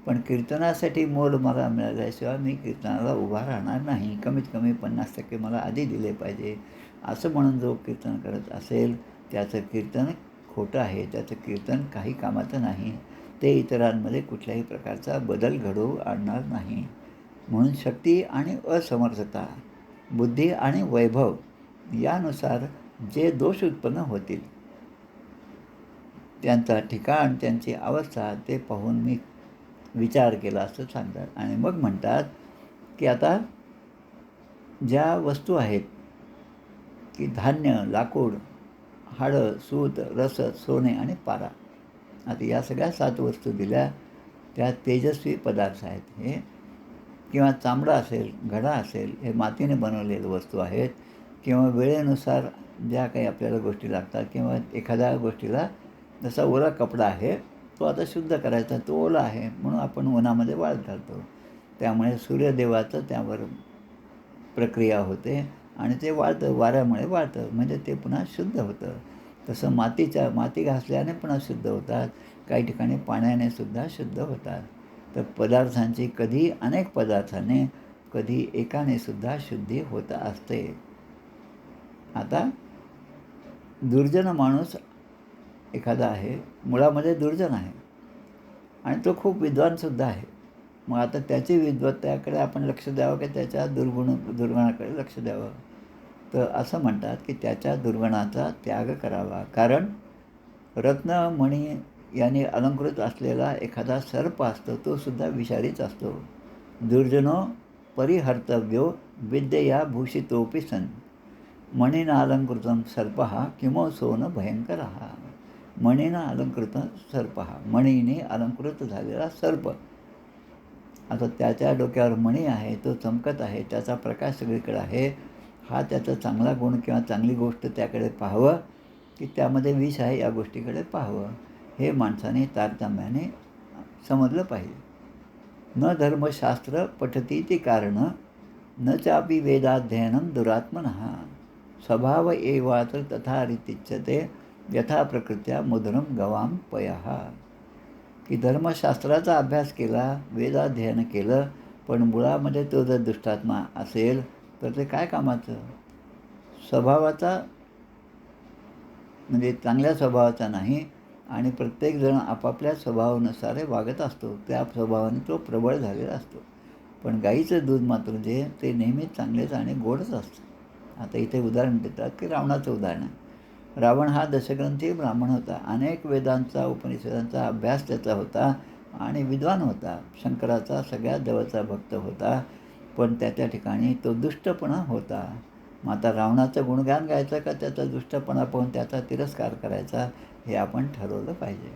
पण कीर्तनासाठी मोल मला मिळाल्याशिवाय मी कीर्तनाला उभा राहणार नाही, कमीत कमी 50% मला आधी दिले पाहिजे, असं म्हणून जो कीर्तन करत असेल त्याचं कीर्तन खोटं आहे, त्याचं कीर्तन काही कामाचं नाही, ते इतरांमध्ये कुठल्याही प्रकारचा बदल घडवून आणणार नाही. म्हणून शक्ती आणि असमर्थता, बुद्धी आणि वैभव यानुसार जे दोष उत्पन्न होतील, त्यांचा ठिकाण, त्यांची अवस्था ते पाहून मी विचार केला असं सांगतात. आणि मग म्हणतात की आता ज्या वस्तू आहेत की धान्य, लाकूड, हाडं, सूत, रस, सोने आणि पारा, आता या सगळ्या 7 वस्तू दिल्या, त्या तेजस्वी पदार्थ आहेत. हे किंवा चामडा असेल, घडा असेल, हे मातीने बनवलेल्या वस्तू आहेत. किंवा वेळेनुसार ज्या काही आपल्याला गोष्टी लागतात, किंवा एखाद्या गोष्टीला जसा ओला कपडा आहे तो आता शुद्ध करायचा, तो ओला आहे म्हणून आपण उन्हामध्ये वाळत घालतो, त्यामुळे सूर्यदेवाचं त्यावर प्रक्रिया होते आणि ते वाळतं, वाऱ्यामुळे वाळतं, म्हणजे ते पुन्हा शुद्ध होतं. तसं माती घासल्याने पुन्हा शुद्ध होतात, काही ठिकाणी पाण्याने सुद्धा शुद्ध होतात. तर पदार्थांची कधी अनेक पदार्थाने, कधी एकाने सुद्धा शुद्धी होत असते. आता दुर्जन माणूस एखादा आहे, मुळामध्ये दुर्जन आहे आणि तो खूप विद्वानसुद्धा आहे. मग आता त्याची विद्वत्तेकडे आपण लक्ष द्यावं की त्याच्या दुर्गुणाकडे लक्ष द्यावं? तर असं म्हणतात की त्याच्या दुर्गुणाचा त्याग करावा. कारण रत्न, मणी यांनी अलंकृत असलेला एखादा सर्प असतो, तो सुद्धा विषारीच असतो. दुर्जनो परिहर्तव्यो विद्यया भूषितोपि सन्, मणीना अलंकृतं सर्पः किमोसो न भयंकरः. मणीनं अलंकृत सर्पः, मणीने अलंकृत झालेला सर्प. आता त्याच्या डोक्यावर मणी आहे, तो चमकत आहे, त्याचा प्रकाश सगळीकडे आहे, हा त्याचा चांगला गुण किंवा चांगली गोष्ट त्याकडे पाहावं की त्यामध्ये विष आहे या गोष्टीकडे पाहावं, हे माणसाने तारतम्याने समजलं पाहिजे. न धर्मशास्त्र पठतीति कारण न चापि वेदाध्ययनं दुरात्मनः, स्वभाव एवात्र तथा रीतिच्यते यथा प्रकृत्या मुद्रम गवाम पयः. की धर्मशास्त्राचा अभ्यास केला, वेदाध्ययन केलं, पण मुळामध्ये तो जर दुष्टात्मा असेल तर ते काय कामाचं? स्वभावाचा म्हणजे चांगल्या स्वभावाचा नाही, आणि प्रत्येकजण आपापल्या स्वभावानुसार वागत असतो, त्या स्वभावाने तो प्रबळ झालेला असतो. पण गाईचं दूध मात्र जे ते नेहमीच चांगलेच आणि गोडच असतं. आता इथे उदाहरण देतात की रावणाचं उदाहरण आहे. रावण हा दशग्रंथी ब्राह्मण होता, अनेक वेदांचा, उपनिषदांचा अभ्यास त्याचा होता आणि विद्वान होता, शंकराचा सगळ्यात जवळचा भक्त होता, पण त्याच्या ठिकाणी तो दुष्टपणा होता. मग आता रावणाचं गुणगान गायचं का त्याचा दुष्टपणा पाहून त्याचा तिरस्कार करायचा, हे आपण ठरवलं पाहिजे.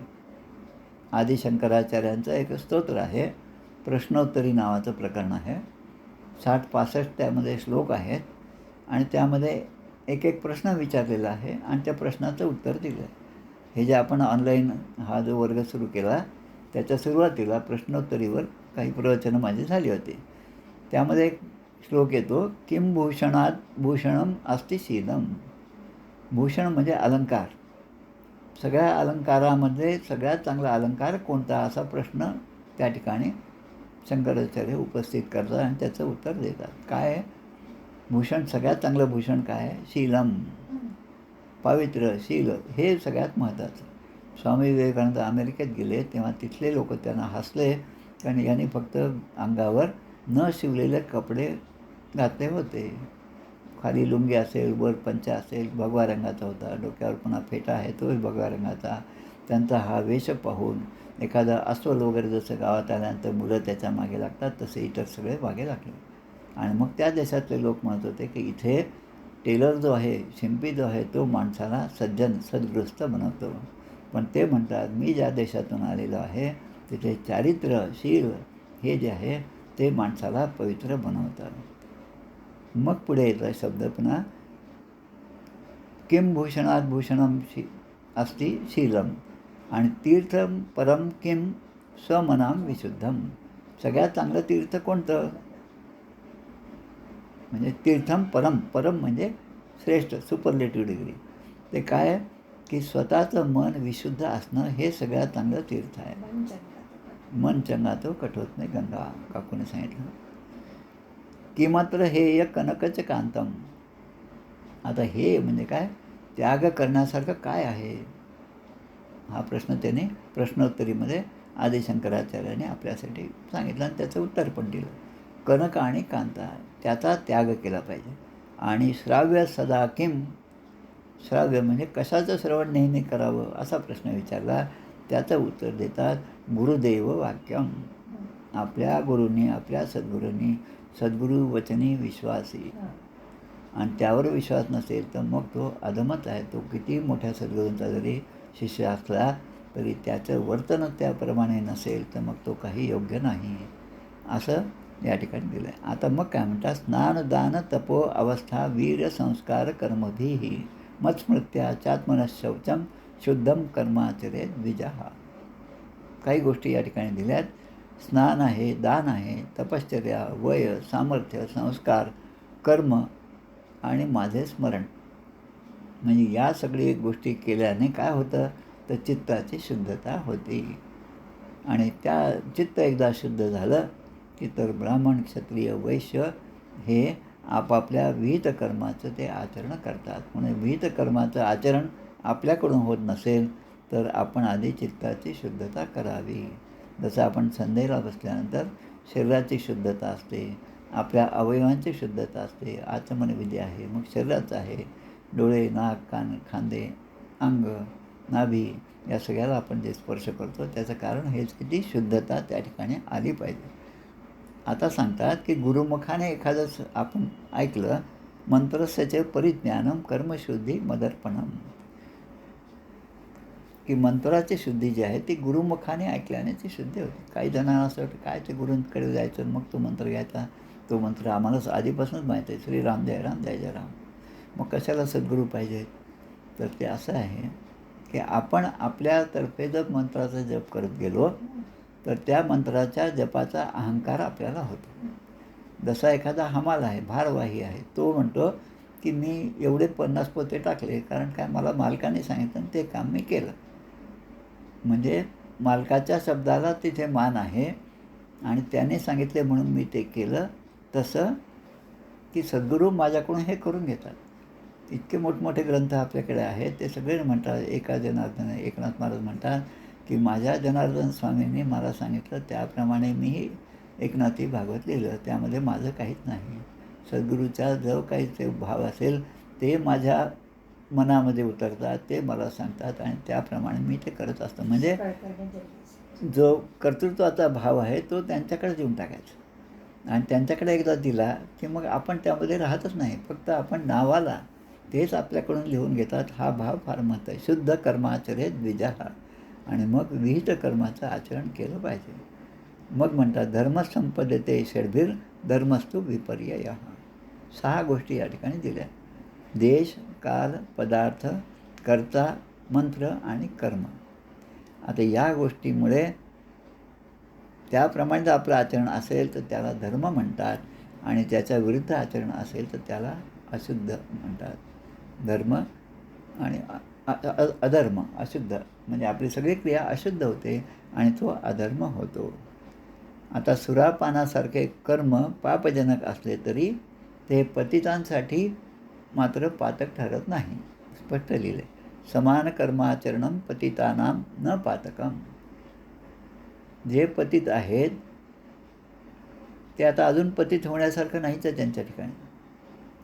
आदिशंकराचार्यांचं एक स्तोत्र आहे, प्रश्नोत्तरी नावाचं प्रकरण आहे. 60-65 त्यामध्ये श्लोक आहेत आणि त्यामध्ये एक एक प्रश्न विचारलेला आहे आणि त्या प्रश्नाचं उत्तर दिलं आहे. हे जे आपण ऑनलाईन हा जो वर्ग सुरू केला, त्याच्या सुरुवातीला प्रश्नोत्तरीवर काही प्रवचनं माझी झाली होती. त्यामध्ये एक श्लोक येतो, किं भूषणात भूषणम अस्ति शीलम. भूषण म्हणजे अलंकार. सगळ्या अलंकारामध्ये सगळ्यात चांगला अलंकार कोणता, असा प्रश्न त्या ठिकाणी शंकराचार्य उपस्थित करतात आणि त्याचं उत्तर देतात. काय आहे भूषण? सगळ्यात चांगलं भूषण काय आहे? शीलम, पवित्र शील, हे सगळ्यात महत्त्वाचं. स्वामी विवेकानंद अमेरिकेत गेले तेव्हा तिथले लोक त्यांना हसले, कारण यांनी फक्त अंगावर न शिवलेले कपडे घातले होते. खाली लुंगी असेल, वर पंचा असेल, भगवा रंगाचा होता, डोक्यावर पुन्हा फेटा आहे तोही भगवा रंगाचा. त्यांचा हा वेश पाहून एखादा अस्वल वगैरे जसं गावात आल्यानंतर मुलं त्याच्या मागे लागतात तसे इतर सगळे मागे लागले. आणि मग त्या देशातले लोक म्हणत होते की इथे टेलर जो आहे, शिंपी जो आहे, तो माणसाला सद्गृहस्थ बनवतो. पण ते म्हणतात मी ज्या देशातून आलेलो आहे तिथे चारित्र्य, शील हे जे आहे ते माणसाला पवित्र बनवतात. मग पुढे येतो शब्द पुन्हा, किम भूषणात भूषणम अस्ति शीलम आणि तीर्थम परम किम स्वमनाम विशुद्धम. सगळ्यात चांगलं तीर्थ कोणतं? म्हणजे तीर्थम परम म्हणजे श्रेष्ठ, सुपरलेटिव्ह डिग्री. ते काय की स्वतःचं मन विशुद्ध असणं हे सगळ्यात चांगलं तीर्थ आहे. मन चंगा तो कठोत नाही गंगा, काकूने सांगितलं. की मात्र हे एक कनकच कांतम. आता हे म्हणजे काय? त्याग करण्यासारखं काय आहे? हा प्रश्न त्याने प्रश्नोत्तरीमध्ये आदिशंकराचार्याने आपल्यासाठी सांगितलं आणि त्याचं उत्तर पण दिलं. कनक आणि कांता त्याचा त्याग केला पाहिजे. आणि श्राव्य सदा किम, श्राव्य म्हणजे कशाचं श्रवण नेहमी करावं असा प्रश्न विचारला. त्याचं उत्तर देतात गुरुदेव वाक्यम. आपल्या गुरूंनी, आपल्या सद्गुरूंनी, सद्गुरू वचनी विश्वासी. आणि त्यावर विश्वास नसेल तर मग तो अधमच आहे. तो किती मोठ्या सद्गुरूंचा जरी शिष्य असला तरी त्याचं वर्तन त्याप्रमाणे नसेल तर मग तो काही योग्य नाही असं या ठिकाणी दिलं आहे. आता मग काय म्हणतात, स्नान दान तपो अवस्था वीर संस्कार कर्मभिः मत्स्मृत्या चात्मनशौचम शुद्धम कर्माचरे द्विजः. काही गोष्टी या ठिकाणी दिल्यात. स्नान आहे, दान आहे, तपश्चर्या, वय, सामर्थ्य, संस्कार, कर्म आणि माझे स्मरण. म्हणजे या सगळी गोष्टी केल्याने काय होतं तर चित्ताची शुद्धता होती. आणि त्या चित्त एकदा शुद्ध झालं की तर ब्राह्मण, क्षत्रिय, वैश्य हे आपापल्या विहित कर्माचं ते आचरण करतात. म्हणून विहित कर्माचं आचरण आपल्याकडून होत नसेल तर आपण आधी चित्ताची शुद्धता करावी. जसं आपण संध्येला बसल्यानंतर शरीराची शुद्धता असते, आपल्या अवयवांची शुद्धता असते, आचमनविधी आहे, मग शरीराचं आहे, डोळे, नाक, कान, खांदे, अंग, नाभी या सगळ्याला आपण जे स्पर्श करतो त्याचं कारण हेच की ती शुद्धता त्या ठिकाणी आली पाहिजे. आता सांगतात की गुरुमुखाने एखादं आपण ऐकलं, मंत्रस्याचे परिज्ञानम कर्मशुद्धी मदर्पणम. की मंत्राची शुद्धी जी आहे ती गुरुमुखाने ऐकल्याने ती शुद्धी होती. काही जणांना असं वाटतं काय ते गुरूंकडे जायचं मग तो मंत्र घ्यायचा. तो मंत्र आम्हाला आधीपासूनच माहीत आहे, श्री राम जय राम जय जय राम. मग कशाला सद्गुरू पाहिजे? तर ते असं आहे की आपण आपल्यातर्फे जर मंत्राचा जप करत गेलो तर त्या मंत्राच्या जपाचा अहंकार आपल्याला होतो. जसा एखादा हमाल आहे, भारवाही आहे, तो म्हणतो की मी एवढे 50 पोते टाकले कारण काय मला मालकाने सांगितलं आणि ते काम मी केलं. म्हणजे मालकाच्या शब्दाला तिथे मान आहे आणि त्याने सांगितले म्हणून मी ते केलं. तसं की सद्गुरू माझ्याकडून हे करून घेतात. इतके मोठमोठे ग्रंथ आपल्याकडे आहेत, ते सगळे म्हणतात एका जनार्दन एकनाथ महाराज म्हणतात की माझ्या जनार्दन स्वामींनी मला सांगितलं त्याप्रमाणे मी एकनाथी भागवत लिहिलं, त्यामध्ये माझं काहीच नाही. सद्गुरूचा जो काही ते भाव असेल ते माझ्या मनामध्ये उतरतात, ते मला सांगतात आणि त्याप्रमाणे मी ते करत असतो. म्हणजे जो कर्तृत्वाचा भाव आहे तो त्यांच्याकडे देऊन टाकायचा आणि त्यांच्याकडे एकदा दिला की मग आपण त्यामध्ये राहतच नाही, फक्त आपण नावाला तेच आपल्याकडून लिहून घेतात. हा भाव फार महत्त्वाचा आहे. शुद्ध कर्माचरे द्विजः. आणि मग विहित कर्माचं आचरण केलं पाहिजे. मग म्हणतात धर्मसंपदते षड्भिर धर्मस्तु विपर्ययः. 6 गोष्टी या ठिकाणी दिल्या. देश, काल, पदार्थ, कर्ता, मंत्र आणि कर्म. आता या गोष्टीमुळे त्याप्रमाणे जर आपलं आचरण असेल तर त्याला धर्म म्हणतात आणि त्याच्या विरुद्ध आचरण असेल तर त्याला अशुद्ध म्हणतात. धर्म आणि अधर्म, अशुद्ध म्हणजे आपली सगळी क्रिया अशुद्ध होते आणि तो अधर्म होतो. आता सुरापानासारखे कर्म पापजनक असले तरी ते पतितांसाठी मात्र पातक ठरत नाही. स्पष्ट लिहिले, समान कर्माचरणम पतितानाम न पातकम. जे पतित आहेत ते आता अजून पतित होण्यासारखं नाहीच आहे त्यांच्या ठिकाणी.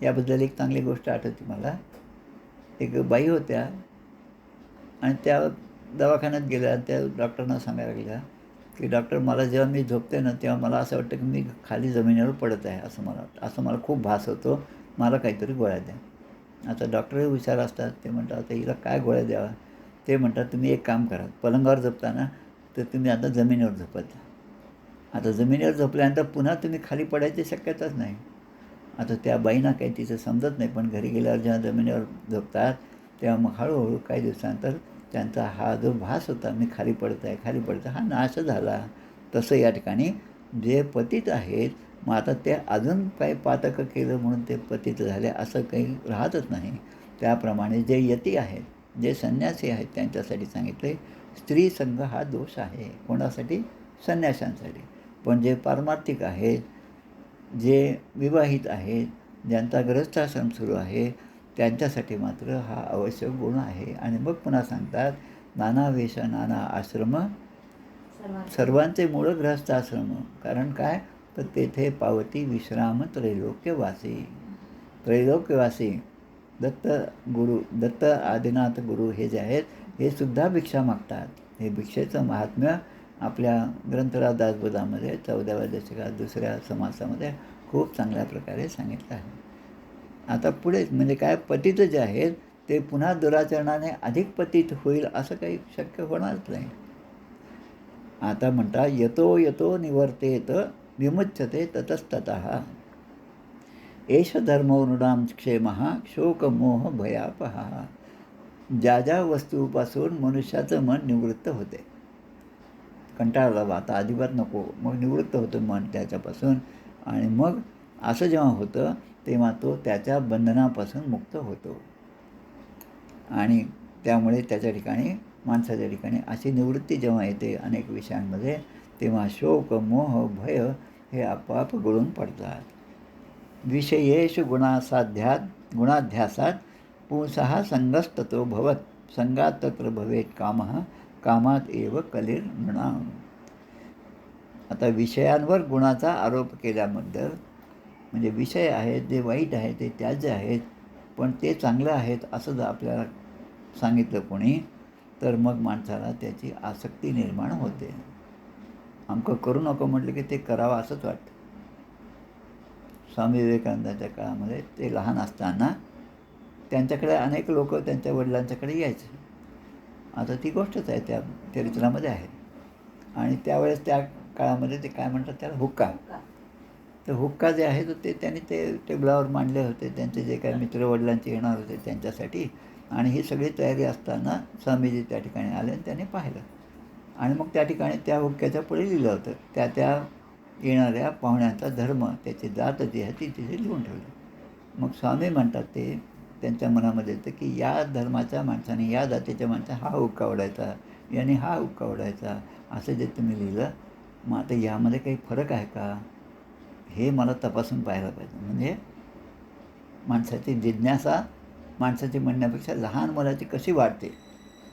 याबद्दल एक चांगली गोष्ट आठवते मला. एक बाई होत्या आणि त्या दवाखान्यात गेल्या आणि त्या डॉक्टरना सांगायला लागल्या, की "डॉक्टर मला जेव्हा मी झोपते ना, तेव्हा मला असं वाटतं की मी खाली जमिनीवर पडत आहे असं मला वाटतं. असं मला खूप भास होतो. मला काहीतरी गोळ्या द्या." आता डॉक्टरही हुशार असतात. ते म्हणतात, "आता हिला काय गोळ्या द्याव्या?" ते म्हणतात, "तुम्ही एक काम करा, पलंगावर झोपता तर तुम्ही आता जमिनीवर झोपत जा." आता जमिनीवर झोपल्यानंतर पुन्हा तुम्ही खाली पडायची शक्यताच नाही. आता त्या बाईंना काही तिचं समजत नाही, पण घरी गेल्यावर जेव्हा जमिनीवर झोपतात, तेव्हा मग हळू-हळू काही दिवसानंतर त्यांचा हा जो भास होता, मी खाली पडत आहे, खाली पडत आहे, हा नाश झाला. तसं या ठिकाणी जे पतित आहेत, मग आता ते अजून काही पातक केलं म्हणून ते पतित झाले असं काही राहतच नाही. त्याप्रमाणे जे यती आहेत, जे संन्यासी आहेत त्यांच्यासाठी सांगितले, स्त्री संग हा दोष आहे. कोणासाठी? संन्याशांसाठी. पण जे पारमार्थिक आहेत, जे विवाहित आहेत, ज्यांचा गृहस्थाश्रम सुरू आहे, त्यांच्यासाठी मात्र हा आवश्यक गुण आहे. आणि मग पुन्हा सांगतात, नाना वेश नाना आश्रम सर्वांचे मूळ गृहस्थाश्रम. कारण काय? तर तेथे पावती विश्राम त्रैलोक्यवासी. त्रैलोक्यवासी दत्त गुरु, दत्त आदिनाथ गुरु हे जे आहेत, हे सुद्धा भिक्षा मागतात. हे भिक्षेचं महात्म्य आपल्या ग्रंथराज दासबोधामध्ये 14व्या दशकात दुसऱ्या समासामध्ये खूप चांगल्या प्रकारे सांगितलं आहे. आता पुढे म्हणजे काय, पतित जे आहेत ते पुन्हा दुराचरणाने अधिक पतित होईल असं काही शक्य होणारच नाही. आता म्हणतात, यतो यतो निवर्तेत विमुच्यते ततस्ततः एष धर्मो नृणां क्षेमः शोकमोह भयापहा. ज्या ज्या वस्तूपासून मनुष्याचं मन निवृत्त होते, कंटाळला बा आता अजिबात नको, मग निवृत्त होतं मन त्याच्यापासून. आणि मग असं जेव्हा होतं तेव्हा तो त्याच्या बंधनापासून मुक्त होतो. आणि त्यामुळे त्याच्या ठिकाणी, माणसाच्या ठिकाणी अशी निवृत्ती जेव्हा येते अनेक विषयांमध्ये, तेव्हा शोक मोह भय हे आपोआप गळून पडतात. विषयेषु गुणाध्यासात पुंसः संगस्ततो भवत संगात तत्र भवेत कामः कामात एव कलिर्नृणाम्. आता विषयांवर गुणाचा आरोप केल्याबद्दल, म्हणजे विषय आहेत जे वाईट आहेत ते त्याज्य आहेत, पण ते चांगलं आहेत असं जर आपल्याला सांगितलं कोणी, तर मग माणसाला त्याची आसक्ती निर्माण होते. अमकं करू नको म्हटलं की ते करावं असंच वाटतं. स्वामी विवेकानंदाच्या काळामध्ये ते लहान असताना त्यांच्याकडे अनेक लोक त्यांच्या वडिलांच्याकडे यायचे. आता ती गोष्टच आहे त्या चरित्रामध्ये आहे. आणि त्यावेळेस त्या काळामध्ये ते काय म्हणतात त्याला, हुक्का. तर हुक्का जे आहे तर ते त्यांनी ते टेबलावर मांडले होते, त्यांचे जे काही मित्र वडिलांचे येणार होते त्यांच्यासाठी. आणि ही सगळी तयारी असताना स्वामीजी त्या ठिकाणी आले आणि त्यांनी पाहिलं. आणि मग त्या ठिकाणी त्या हुक्क्याच्या पुढे लिहिलं होतं, त्या त्या येणाऱ्या पाहुण्यांचा धर्म, त्याची जात जी आहे ती तिथे लिहून ठेवली. मग स्वामी म्हणतात ते त्यांच्या मनामध्ये येतं की या धर्माच्या माणसाने, या जातीच्या माणसाने हा हुक्का ओढायचा, याने हा हुक्का ओढायचा, असं जे तुम्ही लिहिलं, मग आता यामध्ये काही फरक आहे का, हे मला तपासून पाहायला पाहिजे. म्हणजे माणसाची जिज्ञासा माणसाची म्हणण्यापेक्षा लहान मुलाची कशी वाढते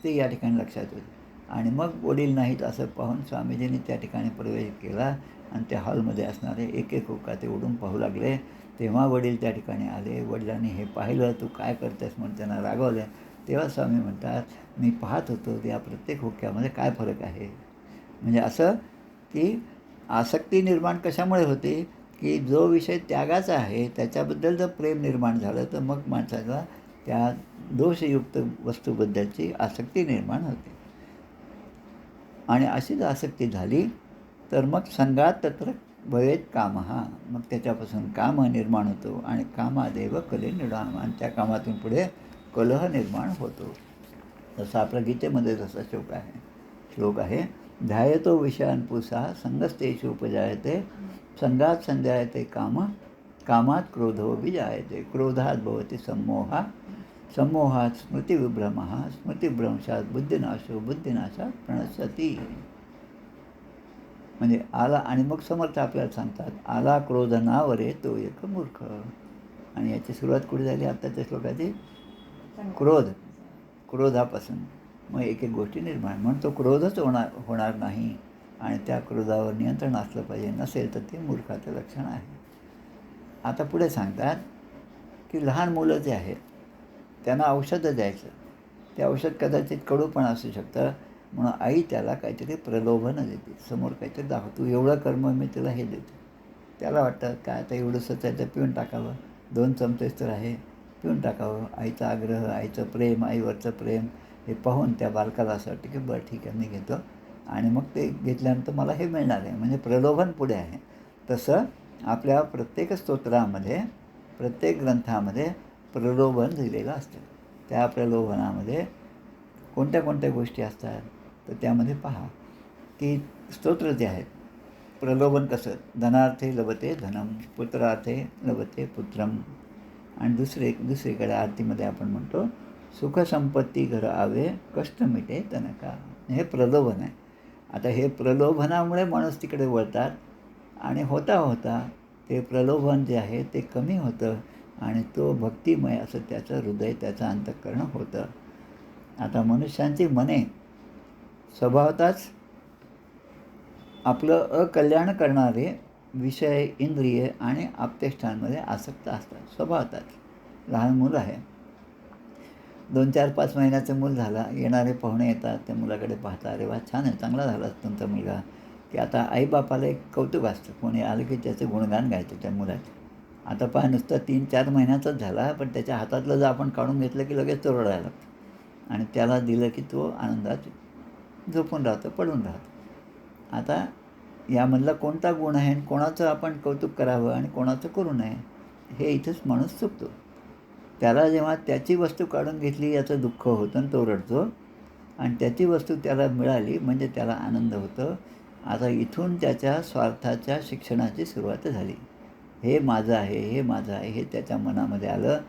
ते या ठिकाणी लक्षात येते. आणि मग वडील नाहीत असं पाहून स्वामीजींनी त्या ठिकाणी प्रवेश केला आणि त्या हॉलमध्ये असणारे एक एक हुक्का ते उडून पाहू लागले. तेव्हा वडील त्या ठिकाणी आले. वडिलांनी हे पाहिलं, तू काय करतेस म्हणून त्यांना रागवले. तेव्हा स्वामी म्हणतात, मी पाहत होतो या प्रत्येक हुक्क्यामध्ये काय फरक आहे. म्हणजे असं की आसक्ती निर्माण कशामुळे होते, की जो विषय त्यागाचा आहे त्याच्याबद्दल जर प्रेम निर्माण झालं तर मग माणसाला त्या दोषयुक्त वस्तूबद्दलची आसक्ती निर्माण होते. आणि अशी जर आसक्ती झाली तर मग संगात तत्र भवेत कामः. मग त्याच्यापासून काम निर्माण होतो आणि कामादेव कलिर्नृणाम्. आणि त्या कामातून पुढे कलह निर्माण होतो. जसं आपल्या गीतेमध्ये जसा श्लोक आहे, ध्यायतो विषयान् पुंसः संगस्तेषु उपजायते संगात संजायते काम कामात क्रोधो विजायते क्रोधात भवति सम्मोहः सम्मोहात स्मृतिविभ्रमः स्मृतिभ्रंशात बुद्धिनाशो बुद्धिनाशात प्रणश्यति. म्हणजे आला, आणि मग समर्थ आपल्याला सांगतात, आला क्रोध नावरे तो एक मूर्ख. आणि याची सुरुवात कुठे झाली आत्ताच्या श्लोकाची, क्रोधापासून. मग एक एक गोष्टी निर्माण, म्हणून तो क्रोधच होणार नाही. आणि त्या क्रोधावर नियंत्रण असलं पाहिजे, नसेल तर ते मूर्खाचं लक्षण आहे. आता पुढे सांगतात, की लहान मुलं जे आहेत त्यांना औषधं द्यायचं. ते औषध कदाचित कडू पण असू शकतं. म्हणून आई त्याला काहीतरी प्रलोभनं देते. समोर काहीतरी दाखव, तू एवढं कर मग मी तुला हे देते. त्याला वाटतं काय आता एवढंसंच आहे तर पिऊन टाकावं. 2 चमचेच तर आहे, पिऊन टाकावं. आईचा आग्रह, आईचं प्रेम, आईवरचं प्रेम हे पाहून त्या बालकाला असं वाटतं की बरं ठीक आहे मी घेतो आणि मग ते घेतल्यानंतर मला हे मिळणार आहे. म्हणजे प्रलोभन पुढे आहे. तसं आपल्या प्रत्येक स्तोत्रामध्ये, प्रत्येक ग्रंथामध्ये प्रलोभन दिलेलं असतं. त्या प्रलोभनामध्ये कोणत्या कोणत्या गोष्टी असतात तर त्यामध्ये पहा की स्तोत्र जे आहेत, प्रलोभन कसं, धनार्थे लभते धनम, पुत्रार्थे लभते पुत्रम, आणि दुसरीकडे आरतीमध्ये आपण म्हणतो सुखसंपत्ती घर आवे, कष्ट मिटे तनका. हे प्रलोभन आहे. आता हे प्रलोभनामुळे माणूस तिकडे वळतात आणि होता होता ते प्रलोभन जे आहे ते कमी होतं आणि तो भक्तिमय असं त्याचं हृदय, त्याचं अंतःकरण होतं. आता मनुष्यांची मने स्वभावतःच आपलं अकल्याण करणारे विषय, इंद्रिय आणि आप्तेष्टांमध्ये आसक्त असतात स्वभावतःच. लहान मुलं आहे, 2, 4, 5 महिन्याचं मूल झाला, येणारे पाहुणे येतात, त्या मुलाकडे पाहता, अरे वा छान आहे, चांगला झाला तुमचा मुलगा, की आता आईबापाला एक कौतुक असतं. कोणी आलं की त्याचं गुणगान गायचं त्या मुलाचं. आता पहा नुसतं 3, 4 महिन्याचाच झाला, पण त्याच्या हातातलं जर आपण काढून घेतलं की लगेच तो रडायला लागतो आणि त्याला दिलं की तो आनंदात झोपून राहतो, पडून राहतो. आता यामधला कोणता गुण आहे, कोणाचं आपण कौतुक करावं आणि कोणाचं करू नये, हे इथंच माणूस चुकतो. त्याला जेव्हा त्याची वस्तू काढून घेतली याचं दुःख होतं आणि तो रडतो, आणि त्याची वस्तू त्याला मिळाली म्हणजे त्याला आनंद होतो. आता इथून त्याच्या स्वार्थाच्या शिक्षणाची सुरुवात झाली. हे माझं आहे, हे माझं आहे, हे त्याच्या मनामध्ये आलं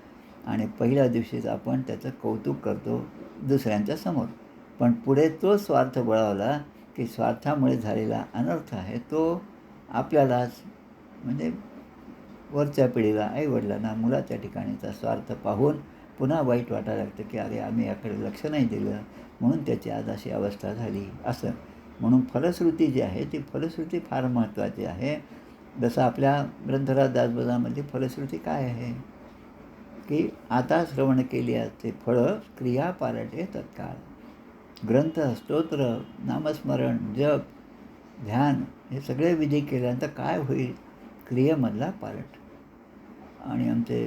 आणि पहिल्या दिवशीच आपण त्याचं कौतुक करतो दुसऱ्यांच्या समोर. पण पुढे तो स्वार्थ बळावला की स्वार्थामुळे झालेला अनर्थ आहे तो आपल्यालाच, म्हणजे वरच्या पिढीला, आईवडिलांना, मुलाच्या ठिकाणीचा स्वार्थ पाहून पुन्हा वाईट वाटायला लागतं की अरे आम्ही याकडे लक्ष नाही दिलं म्हणून त्याची आज अशी अवस्था झाली असं. म्हणून फलश्रुती जी आहे ती फलश्रुती फार महत्त्वाची आहे. जसं आपल्या ग्रंथराज दासबोधांमध्ये फलश्रुती काय आहे की आता श्रवण केली ते फळं क्रिया पालटे तत्काळ. ग्रंथ, स्तोत्र, नामस्मरण, जप, ध्यान हे सगळे विधी केल्यानंतर काय होईल, क्रियेमधला पालट. आणि आमचे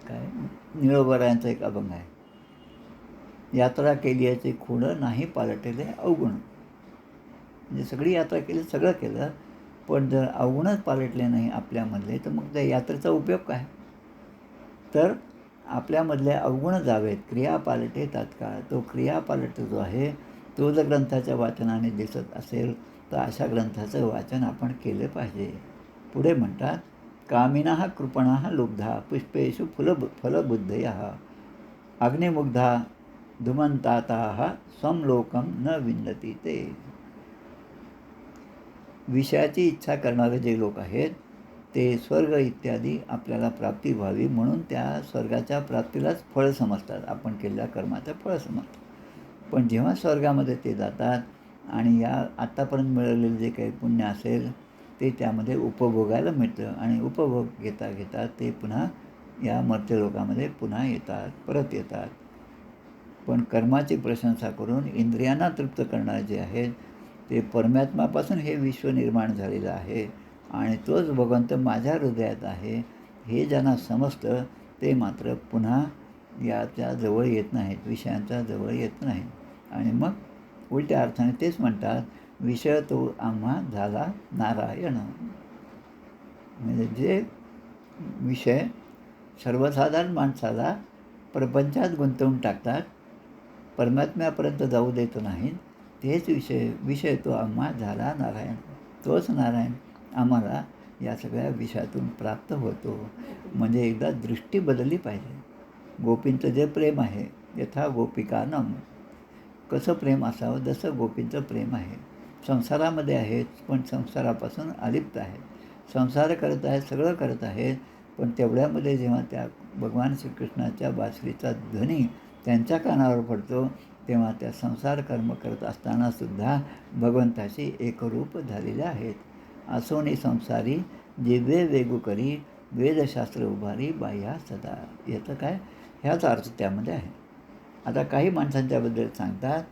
काय निळोबरायांचा एक अभंग आहे, यात्रा केली याचे खूण नाही पालटले अवगुण. म्हणजे सगळी यात्रा केली, सगळं केलं, पण जर अवगुणच पालटले नाही आपल्यामधले तर मग त्या यात्रेचा उपयोग काय. तर आपल्यामधले अवगुण जावेत, क्रिया पालटे तात्काळ. तो क्रिया पालट जो आहे तो जर ग्रंथाच्या वाचनाने दिसत असेल तर अशा ग्रंथाचं वाचन आपण केलं पाहिजे. पुढे म्हणतात कामिनः कृपणः लुब्धा पुष्पेषु फलबुद्धयः अग्निमुग्धा धुमंताताः स्वं लोकं न विन्दति ते. विषयाची इच्छा करणारे जे लोक आहेत ते स्वर्ग इत्यादी आपल्याला प्राप्ती व्हावी म्हणून त्या स्वर्गाच्या प्राप्तीलाच फळ समजतात, आपण केलेल्या कर्माचं फळ समजतात. पण जेव्हा स्वर्गामध्ये ते जातात आणि या आत्तापर्यंत मिळालेलं जे काही पुण्य असेल ते त्यामध्ये उपभोगायला मिळतं आणि उपभोग घेता घेता ते पुन्हा या मर्त्य लोकामध्ये पुन्हा येतात, परत येतात. पण कर्माची प्रशंसा करून इंद्रियांना तृप्त करणारे जे आहेत ते परमात्म्यापासून हे विश्व निर्माण झालेलं आहे आणि तोच भगवंत माझ्या हृदयात आहे हे ज्यांना समजतं ते मात्र पुन्हा याच्या जवळ येत नाहीत, विषयांच्या जवळ येत नाहीत. आणि मग उलट्या अर्थाने तेच म्हणतात विषय तो आम्हा झाला नारायण. म्हणजे जे विषय सर्वसाधारण माणसाला प्रपंचात गुंतवून टाकतात, परमात्म्यापर्यंत जाऊ देत नाहीत, तेच विषय तो आम्हा झाला नारायण. तोच नारायण आम्हाला या सगळ्या विषयातून प्राप्त होतो. म्हणजे एकदा दृष्टी बदलली पाहिजे. गोपींचं जे प्रेम आहे यथा गोपिकानम, कसं प्रेम असावं जसं गोपींचं प्रेम आहे. संसारामध्ये आहेत पण संसारापासून अलिप्त आहेत, संसार करत आहेत, सगळं करत आहेत, पण तेवढ्यामध्ये जेव्हा त्या भगवान श्रीकृष्णाच्या बासरीचा ध्वनी त्यांच्या कानावर पडतो तेव्हा त्या संसार कर्म करत असतानासुद्धा भगवंताशी एकरूप झालेल्या आहेत. असोनी संसारी जिव्हे वेगू करी वेदशास्त्र उभारी बाह्या सदा. याचं काय, ह्याच अर्थ त्यामध्ये आहे. आता काही माणसांच्याबद्दल सांगतात,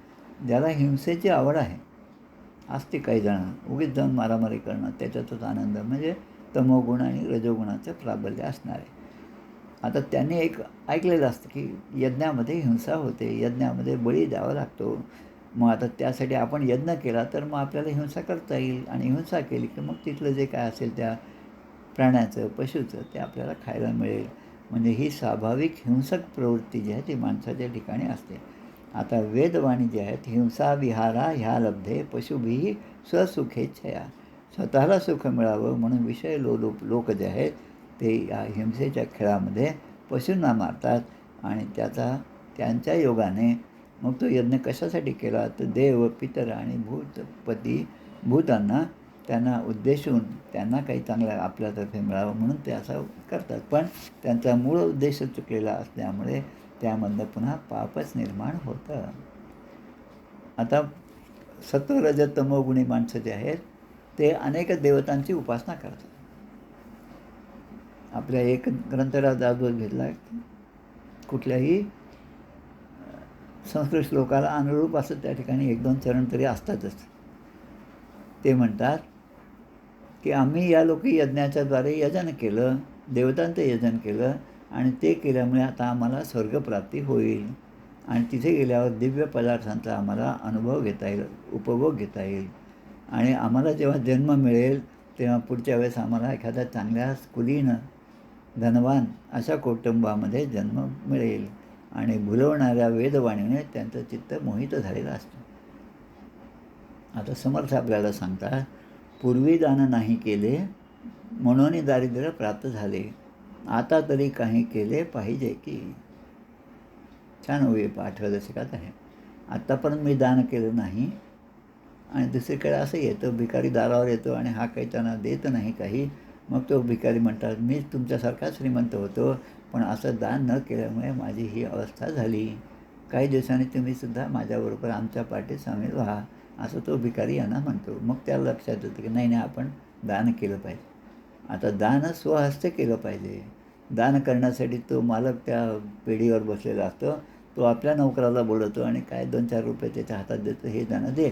ज्याला हिंसेची आवड आहे, असते काही जण उगीच जाऊन मारामारी करणं, त्याच्यातच आनंद, म्हणजे तमोगुण आणि रजोगुणाचं प्राबल्य असणार आहे. आता त्यांनी एक ऐकलेलं असतं की यज्ञामध्ये हिंसा होते, यज्ञामध्ये बळी द्यावा लागतो. मग आता त्यासाठी आपण यज्ञ केला तर मग आपल्याला हिंसा करता येईल, आणि हिंसा केली की मग तिथलं जे काय असेल त्या प्राण्याचं, पशुचं, ते आपल्याला खायला मिळेल. म्हणजे ही स्वाभाविक हिंसक प्रवृत्ती जी आहे ती माणसाच्या ठिकाणी असते. आता वेदवाणी जी आहेत, हिंसा विहारा ह्या लब्धे पशुभिः स्वसुखेच्छया. स्वतःला सुख मिळावं म्हणून विषय लोक जे आहेत ते या हिंसेच्या खेळामध्ये पशूंना मारतात, आणि त्यांच्या योगाने मग तो यज्ञ कशासाठी केला, तर देव, पितर आणि भूतांना त्यांना उद्देशून त्यांना काही चांगलं आपल्यातर्फे मिळावं म्हणून ते असं करतात. पण त्यांचा मूळ उद्देश चुकलेला असल्यामुळे त्यामधनं पुन्हा पापच निर्माण होतं. आता सत्व रज तमोगुणी माणसं जे आहेत ते अनेक देवतांची उपासना करतात. आपल्या एक ग्रंथराज दादोस घेतला, कुठल्याही संस्कृत श्लोकाला अनुरूप असं त्या ठिकाणी 1-2 चरण तरी असतातच. ते म्हणतात की आम्ही या लोकी यज्ञाच्याद्वारे यजन केलं, देवतांचं यजन केलं, आणि ते केल्यामुळे आता आम्हाला स्वर्गप्राप्ती होईल, आणि तिथे गेल्यावर दिव्य पदार्थांचा आम्हाला अनुभव घेता येईल, उपभोग घेता येईल, आणि आम्हाला जेव्हा जन्म मिळेल तेव्हा पुढच्या वेळेस आम्हाला एखाद्या चांगल्या कुलीन धनवान अशा कुटुंबामध्ये जन्म मिळेल, आणि भुलवणाऱ्या वेदवाणीने त्यांचं चित्त मोहित झालेलं असतं. आता समर्थ आपल्याला सांगतात, पूर्वी दान नाही केले म्हणून दारिद्र्य प्राप्त झाले, आता तरी काही केले पाहिजे की. छान होईल आठवलं शिकात आहे. आत्तापर्यंत मी दान केलं नाही, आणि दुसरीकडे असं येतं, भिकारी दारावर येतो आणि हा काही त्यांना देत नाही काही. मग तो भिकारी म्हणतात, मी तुमच्यासारखा श्रीमंत होतो, पण असं दान न केल्यामुळे माझी ही अवस्था झाली. काही दिवसांनी तुम्हीसुद्धा माझ्याबरोबर आमच्या पार्टीत सामील व्हा, असं तो भिकारी यांना म्हणतो. मग त्याला लक्षात येतं की नाही आपण दान केलं पाहिजे. आता दान स्वहस्ते केलं पाहिजे. दान करण्यासाठी तो मालक त्या पेढीवर बसलेला असतो, तो आपल्या नोकराला बोलवतो आणि काय 2-4 रुपये त्याच्या हातात देतो, हे दान दे.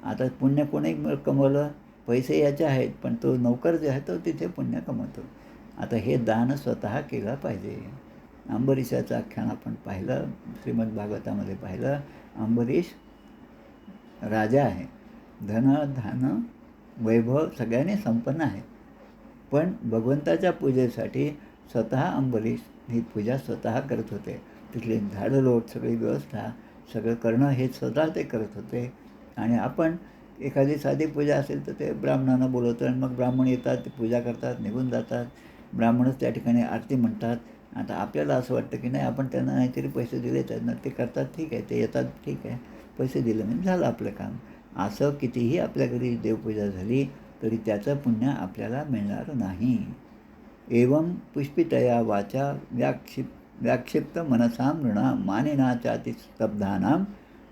आता पुण्य कोणी कमवलं, पैसे याचे आहेत, पण तो नोकर जे आहे तो तिथे पुण्य कमवतो. आता हे दान स्वतः केलं पाहिजे. अंबरीशाचं आख्यान आपण पाहिलं, श्रीमद भागवतामध्ये पाहिलं. अंबरीश राजा आहे, धन धान वैभव सगळ्यांनी संपन्न आहे, पण भगवंताच्या पूजेसाठी स्वतः अंबरीश ही पूजा स्वतः करत होते. तिथले झाडं लोट सगळी व्यवस्था सगळं करणं हे स्वतः ते करत होते. आणि आपण एखादी साधी पूजा असेल तर ते ब्राह्मणांना बोलवतो, आणि मग ब्राह्मण येतात, ते पूजा करतात, निघून जातात. ब्राह्मणच त्या ठिकाणी आरती म्हणतात. आता आपल्याला असं वाटतं की नाही आपण त्यांना नाहीतरी पैसे दिले, त्यांना ते करतात, ठीक आहे, ते येतात, ठीक आहे, पैसे दिले म्हणजे झालं आपलं काम. असं कितीही आपल्या घरी देवपूजा झाली तरी त्याचं पुण्य आपल्याला मिळणार नाही. एवं पुष्पितया वाचा व्याक्षिप्त मनसा नृणा मानिनाचाति स्तब्धानां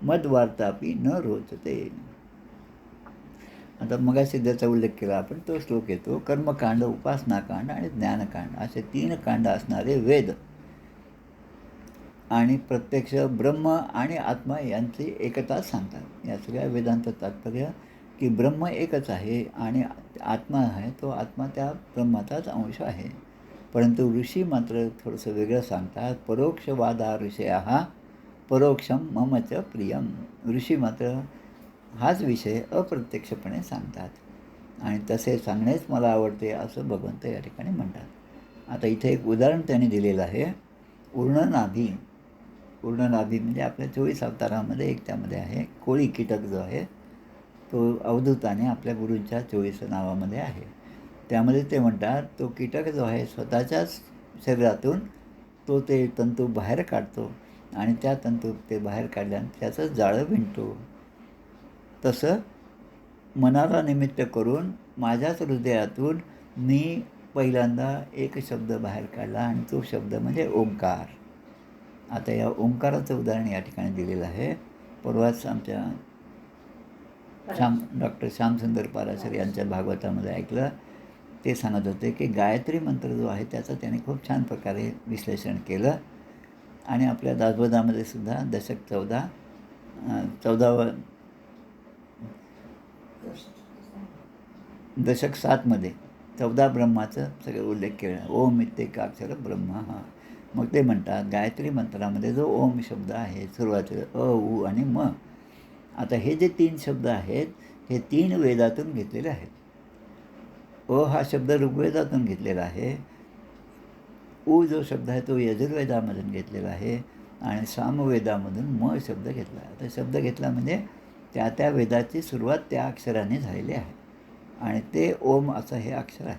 मद्वार्तापि न रोचते. आता मगाशी ज्याचा उल्लेख केला आपण तो श्लोक येतो, कर्मकांड, उपासनाकांड आणि ज्ञानकांड असे 3 कांड असणारे वेद, आणि प्रत्यक्ष ब्रह्म आणि आत्मा यांची एकता सांगतात. या सगळ्या वेदांत तात्पर्य की ब्रह्म एकच आहे, आणि आत्मा आहे तो आत्मा त्या ब्रह्माचाच अंश आहे. परंतु ऋषी मात्र थोडंसं वेगळं सांगतात. परोक्षवादा ऋषया परोक्षम ममच प्रियम. ऋषी मात्र हाच विषय अप्रत्यक्षपणे सांगतात, आणि तसे सांगणेच मला आवडते असं भगवंत या ठिकाणी म्हणतात. आता इथे एक उदाहरण त्यांनी दिलेलं आहे. उर्णनाभी. उर्णनाभी म्हणजे आपल्या 24 अवतारामध्ये एक त्यामध्ये आहे. कोळी कीटक जो आहे तो अवधूताने आपल्या गुरूंच्या 24 नावामध्ये आहे. त्यामध्ये ते म्हणतात तो कीटक जो आहे स्वतःच्याच शरीरातून तो ते तंतू बाहेर काढतो, आणि त्या तंतू ते बाहेर काढल्यानं त्याचं जाळं विणतो. तसं मनाला निमित्त करून माझ्याच हृदयातून मी पहिल्यांदा एक शब्द बाहेर काढला, आणि तो शब्द म्हणजे ओंकार. आता या ओंकाराचं उदाहरण या ठिकाणी दिलेलं आहे. परवाच आमच्या डॉक्टर श्यामसुंदर पाराशर यांच्या भागवतामध्ये ऐकलं ते सांगत होते की गायत्री मंत्र जो आहे त्याचं त्याने खूप छान प्रकारे विश्लेषण केलं. आणि आपल्या दासबोधामध्ये सुद्धा दशक 7मध्ये 14 ब्रह्माचं सगळं उल्लेख केला. ओम इत्येकाक्षर ब्रह्म. हा मग ते म्हणतात गायत्री मंत्रामध्ये जो ओम शब्द आहे सुरुवातीला अ उ आणि म. आता हे जे 3 शब्द आहेत हे 3 वेदातून घेतलेले आहेत. अ हा शब्द ऋग्वेदातून घेतलेला आहे. उ जो शब्द आहे तो यजुर्वेदामधून घेतलेला आहे आणि सामवेदामधून म शब्द घेतला. आता शब्द घेतला म्हणजे त्या त्या वेदाची सुरुवात त्या अक्षराने झालेली आहे आणि ते ओम असं हे अक्षर आहे.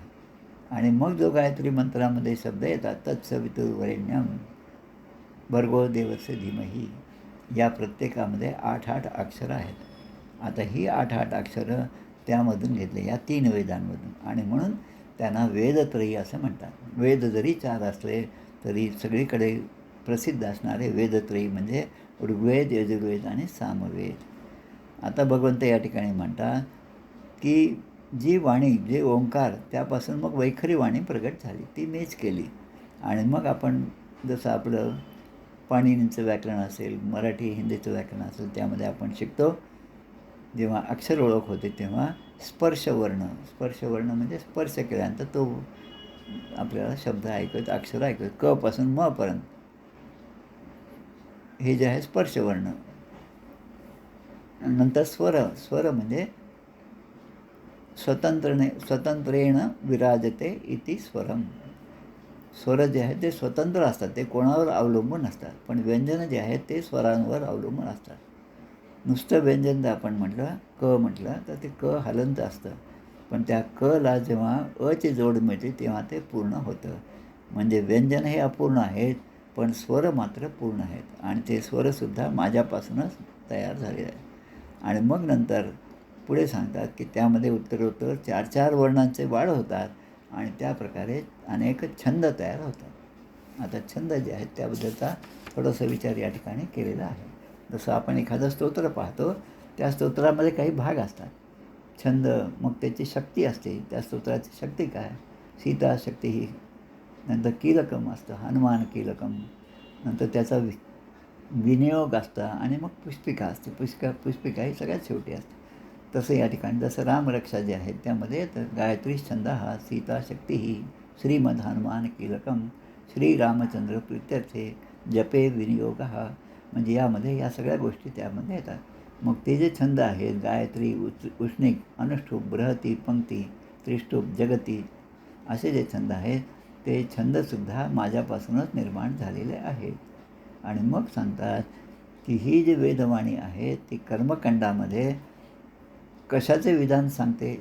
आणि मग जो गायत्री मंत्रामध्ये शब्द येतात तत्सवितुर्वरेण्यम भर्गो देवस्य धीमहि, या प्रत्येकामध्ये 8 अक्षरं आहेत. आता ही 8 अक्षरं त्यामधून घेतले या 3 वेदांमधून आणि म्हणून त्यांना वेदत्रयी असं म्हणतात. वेद जरी 4 असले तरी सगळीकडे प्रसिद्ध असणारे वेदत्रयी म्हणजे ऋग्वेद, यजुर्वेद आणि सामवेद. आता भगवंत या ठिकाणी म्हणतात की जी वाणी जे ओंकार त्यापासून मग वैखरी वाणी प्रगट झाली, ती मीच केली. आणि मग आपण जसं आपलं पाणिनींचं व्याकरण असेल, मराठी हिंदीचं व्याकरण असेल, त्यामध्ये आपण शिकतो जेव्हा अक्षर ओळख होते तेव्हा स्पर्शवर्ण म्हणजे स्पर्श केल्यानंतर तो आपल्याला शब्द ऐकत अक्षर ऐकत क पासून म पर्यंत हे जे आहे स्पर्शवर्ण. नंतर स्वर म्हणजे स्वतंत्रेण विराजते इति स्वरम. स्वर जे आहेत ते स्वतंत्र असतात, ते कोणावर अवलंबून असतात. पण व्यंजनं जे आहेत ते स्वरांवर अवलंबून असतात. नुसतं व्यंजन जर आपण म्हटलं क म्हटलं तर ते क हलंत असतं, पण त्या कला जेव्हा अची जोड मिळते तेव्हा ते पूर्ण होतं. म्हणजे व्यंजन हे अपूर्ण आहेत पण स्वर मात्र पूर्ण आहेत आणि ते स्वरसुद्धा माझ्यापासूनच तयार झालेले आहेत. आणि मग नंतर पुढे सांगतात की त्यामध्ये उत्तरोत्तर 4 वर्णांचे वाढ होतात आणि त्या प्रकारे अनेक छंद तयार होतात. आता छंद जे आहेत त्याबद्दलचा थोडासा विचार या ठिकाणी केलेला आहे. जसं आपण एखादं स्तोत्र पाहतो त्या स्तोत्रामध्ये काही भाग असतात, छंद, मग त्याची शक्ती असते. त्या स्तोत्राची शक्ती काय? सीता शक्ती ही. नंतर कीलकम असतं, हनुमान कीलकम. नंतर त्याचा विनियोग असतं आणि मग पुष्पिका असते. पुष्पिका ही सगळ्यात शेवटी असते. तसं या ठिकाणी जसं रामरक्षा जे आहेत त्यामध्ये तर गायत्री छंद हा सीता शक्ती ही श्रीमद हनुमान कीलकम श्रीरामचंद्र प्रीत्यर्थे जपे विनियोग हा. म्हणजे यामध्ये या सगळ्या गोष्टी त्यामध्ये येतात. मग ते जे छंद आहेत गायत्री, उष्णिक, अनुष्ठुप, बृहती, पंक्ती, त्रिष्टुप, जगती असे जे छंद आहेत ते छंदसुद्धा माझ्यापासूनच निर्माण झालेले आहेत. आणि मग सांगतात की ही जी वेदवाणी आहे ती कर्मकांडामध्ये कशाचे विधान सांगते,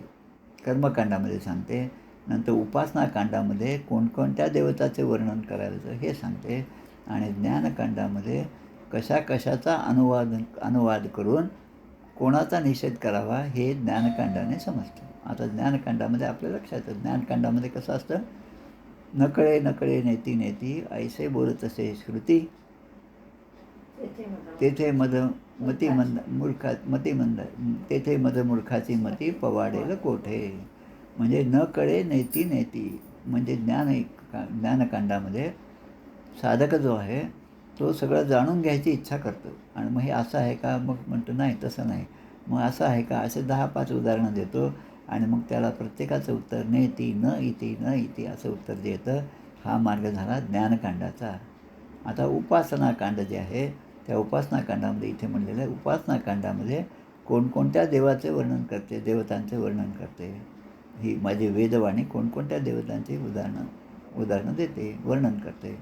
कर्मकांडामध्ये सांगते. नंतर उपासनाकांडामध्ये कोणकोणत्या देवताचे वर्णन करायचं हे सांगते. आणि ज्ञानकांडामध्ये कशाचा अनुवाद करून कोणाचा निषेध करावा हे ज्ञानकांडाने समजतं. आता ज्ञानकांडामध्ये आपल्या लक्षात येतं, ज्ञानकांडामध्ये कसं असतं, नकळे नकळे नेती नेती ऐसे बोलतसे श्रुती तेथे तेथे मूर्खाची मती पवाडेल कोठे. म्हणजे न कळे नेती नेती म्हणजे ज्ञानकांडामध्ये साधक जो आहे तो सगळं जाणून घ्यायची इच्छा करतो आणि मग हे असं आहे का, मग म्हणतो नाही तसं नाही, मग असं आहे का, असे 10-5 उदाहरणं देतो आणि मग त्याला प्रत्येकाचं उत्तर नेती न इति असं उत्तर देतं. हा मार्ग झाला ज्ञानकांडाचा. आता उपासनाकांड जे आहे त्या उपासनाकांडामध्ये इथे म्हणलेलं आहे, उपासनाकांडामध्ये कोणकोणत्या देवाचे वर्णन करते, देवतांचे वर्णन करते. ही माझी वेदवाणी कोणकोणत्या देवतांची उदाहरणं देते, वर्णन करते.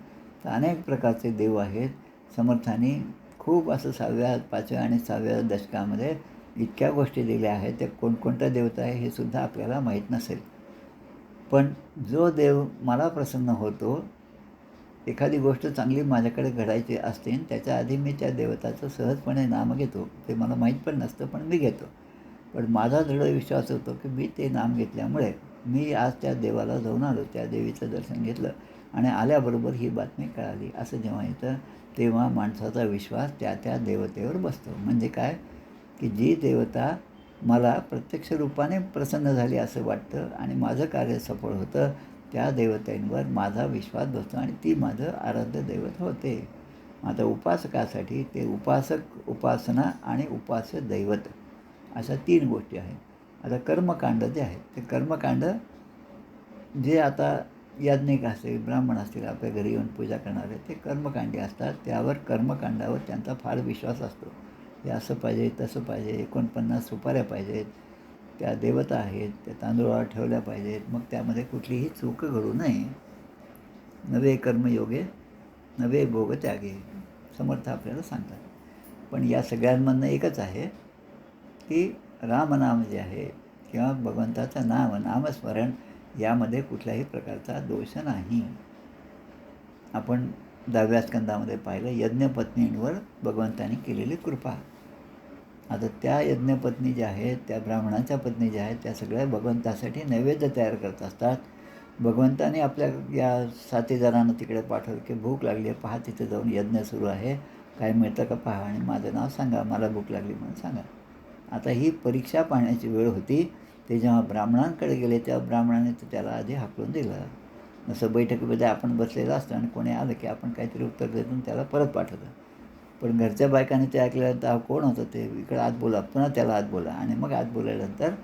तर अनेक प्रकारचे देव आहेत. समर्थांनी खूप असं 6व्या, 5व्या आणि 6व्या दशकामध्ये इतक्या गोष्टी दिल्या आहेत. त्या कोणकोणत्या देवता आहे हे सुद्धा आपल्याला माहीत नसेल. पण जो देव मला प्रसन्न होतो, एखादी गोष्ट चांगली माझ्याकडे घडायची असते त्याच्या आधी मी त्या देवताचं सहजपणे नाम घेतो. ते मला माहीत पण नसतं पण मी घेतो. पण माझा दृढ विश्वास होतो की मी ते नाम घेतल्यामुळे मी आज त्या देवाला जाऊन आलो, त्या देवीचं दर्शन घेतलं आणि आल्याबरोबर ही बातमी कळाली. असं जेव्हा येतं तेव्हा माणसाचा विश्वास त्या त्या देवतेवर बसतो. म्हणजे काय की जी देवता मला प्रत्यक्ष रूपाने प्रसन्न झाली असं वाटतं आणि माझं कार्य सफळ होतं. त्या देवतांवर माझा विश्वास बसतो आणि ती माझं आराध्य दैवत होते. आता उपासकासाठी ते उपासक, उपासना आणि उपास्य दैवत अशा 3 गोष्टी आहेत. आता कर्मकांड जे आहे ते कर्मकांड जे आता याज्ञिक असतील, ब्राह्मण असतील, आपल्या घरी येऊन पूजा करणारे ते कर्मकांडी असतात. त्यावर कर्मकांडावर त्यांचा फार विश्वास असतो. हे असं पाहिजे, तसं पाहिजे, 49 सुपाऱ्या पाहिजेत, त्या देवता आहेत, त्या तांदूळावर ठेवल्या पाहिजेत, मग त्यामध्ये कुठलीही चूक घडू नये. नवे कर्मयोगे नवे भोग त्यागे, समर्थ आपल्याला सांगतात. पण या सगळ्यांमधनं एकच आहे की रामनाम जे आहे किंवा भगवंताचं नामस्मरण यामध्ये कुठल्याही प्रकारचा दोष नाही. आपण 10व्या स्कंदामध्ये पाहिलं यज्ञपत्नींवर भगवंतांनी केलेली कृपा. आता त्या यज्ञपत्नी ज्या आहेत, त्या ब्राह्मणाच्या पत्नी ज्या आहेत, त्या सगळ्या भगवंतासाठी नैवेद्य तयार करत असतात. भगवंताने आपल्या या साथीदारांना तिकडे पाठवलं की भूक लागली आहे, पहा तिथे जाऊन यज्ञ सुरू आहे, काय मिळतं का पहा आणि माझं नाव सांगा, मला भूक लागली म्हणून सांगा. आता ही परीक्षा पाहण्याची वेळ होती. ते जेव्हा ब्राह्मणांकडे गेले तेव्हा ब्राह्मणाने त्याला आधी हाकलून दिलं. जसं बैठकीमध्ये आपण बसलेलं असतं आणि कोणी आलं की आपण काहीतरी उत्तर देतो त्याला परत पाठवलं. पण घरच्या बायकाने ते ऐकल्यानंतर कोण होतं ते, इकडं आत बोला, पुन्हा त्याला आत बोला आणि मग आत बोलल्यानंतर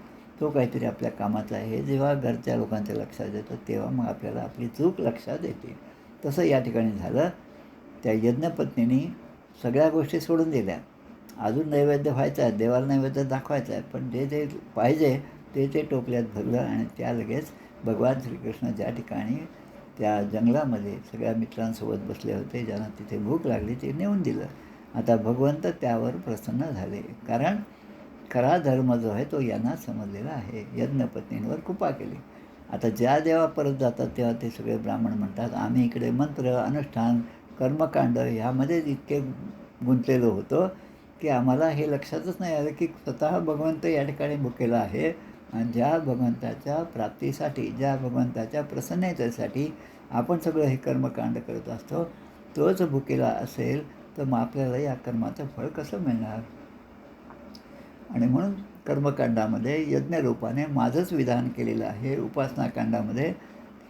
तो काहीतरी आपल्या कामाचा आहे जेव्हा घरच्या लोकांच्या लक्षात येतं तेव्हा मग आपल्याला आपली चूक लक्षात येते. तसं या ठिकाणी झालं. त्या यज्ञपत्नीने सगळ्या गोष्टी सोडून दिल्या. अजून नैवेद्य व्हायचा आहे, देवाला नैवेद्य दाखवायचा आहे, पण जे जे पाहिजे ते टोपल्यात भरलं आणि त्या लगेच भगवान श्रीकृष्ण ज्या ठिकाणी त्या जंगलामध्ये सगळ्या मित्रांसोबत बसले होते, ज्यांना तिथे भूक लागली ते नेऊन दिलं. आता भगवंत त्यावर प्रसन्न झाले, कारण खरा धर्म जो आहे तो यांना समजलेला आहे. यज्ञपत्नींवर कृपा केली. आता ज्या जेव्हा परत जातात तेव्हा ते सगळे ब्राह्मण म्हणतात आम्ही इकडे मंत्र, अनुष्ठान, कर्मकांड ह्यामध्येच इतके गुंतलेलो होतो की आम्हाला हे लक्षातच नाही आलं की स्वतः भगवंत या ठिकाणी भुकेला आहे आणि ज्या भगवंताच्या प्राप्तीसाठी, ज्या भगवंताच्या प्रसन्नतेसाठी आपण सगळं हे कर्मकांड करत असतो, तोच भुकेला असेल तर मग आपल्याला या कर्माचं फळ कसं मिळणार. आणि म्हणून कर्मकांडामध्ये यज्ञरूपाने माझंच विधान केलेलं आहे. उपासनाकांडामध्ये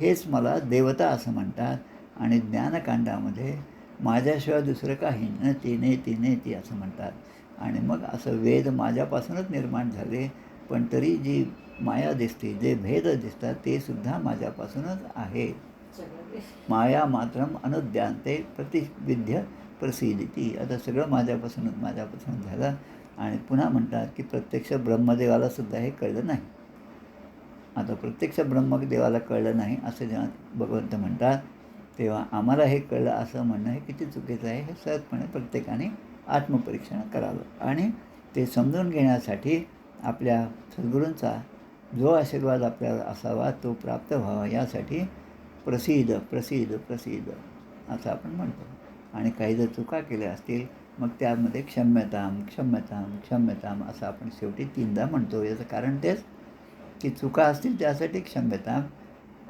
हेच मला देवता असं म्हणतात आणि ज्ञानकांडामध्ये माझ्याशिवाय दुसरं काही न ती असं म्हणतात. आणि मग असं वेद माझ्यापासूनच निर्माण झाले, पण तरी जी माया दिसते, जे भेद दिसतात ते सुद्धा माझ्यापासूनच आहे. माया मात्रम अनुद्यांते प्रतिविद्य प्रसिद्धी. आता सगळं माझ्यापासूनच झालं. आणि पुन्हा म्हणतात की प्रत्यक्ष ब्रह्मदेवाला सुद्धा हे कळलं नाही. आता प्रत्यक्ष ब्रह्मदेवाला कळलं नाही असं जेव्हा भगवंत म्हणतात तेव्हा आम्हाला हे कळलं असं म्हणणं हे किती चुकीचं आहे. हे सहजपणे प्रत्येकाने आत्मपरीक्षण करावं आणि ते समजून घेण्यासाठी आपल्या सद्गुरूंचा जो आशीर्वाद आपल्याला असावा तो प्राप्त व्हावा यासाठी प्रसिद्ध प्रसिद्ध प्रसिद्ध असं आपण म्हणतो. आणि काही जर चुका केल्या असतील मग त्यामध्ये क्षम्यताम क्षम्यताम क्षम्यताम असं आपण शेवटी 3दा म्हणतो. याचं कारण तेच की चुका असतील त्यासाठी क्षम्यताम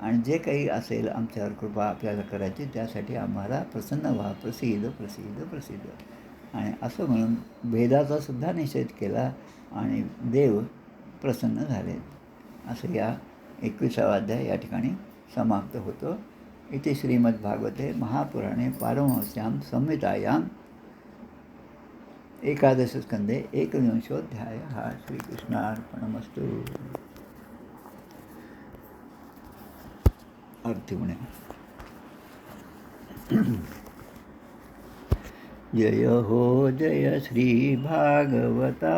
आणि जे काही असेल आमच्यावर कृपा आपल्याला करायची त्यासाठी आम्हाला प्रसन्न व्हा, प्रसिद्ध प्रसिद्ध प्रसिद्ध. आणि असं म्हणून भेदाचा सुद्धा निषेध केला आणि देव प्रसन्न झाले. असं या 21वा अध्याय या ठिकाणी समाप्त होतो. इथे श्रीमद्भागवते महापुराणे पारमहंस्यां संहितायां 11 स्कंदे 21 हा श्रीकृष्णार्पणमस्तु. आरती म्हणे. जय हो जय श्री भागवता,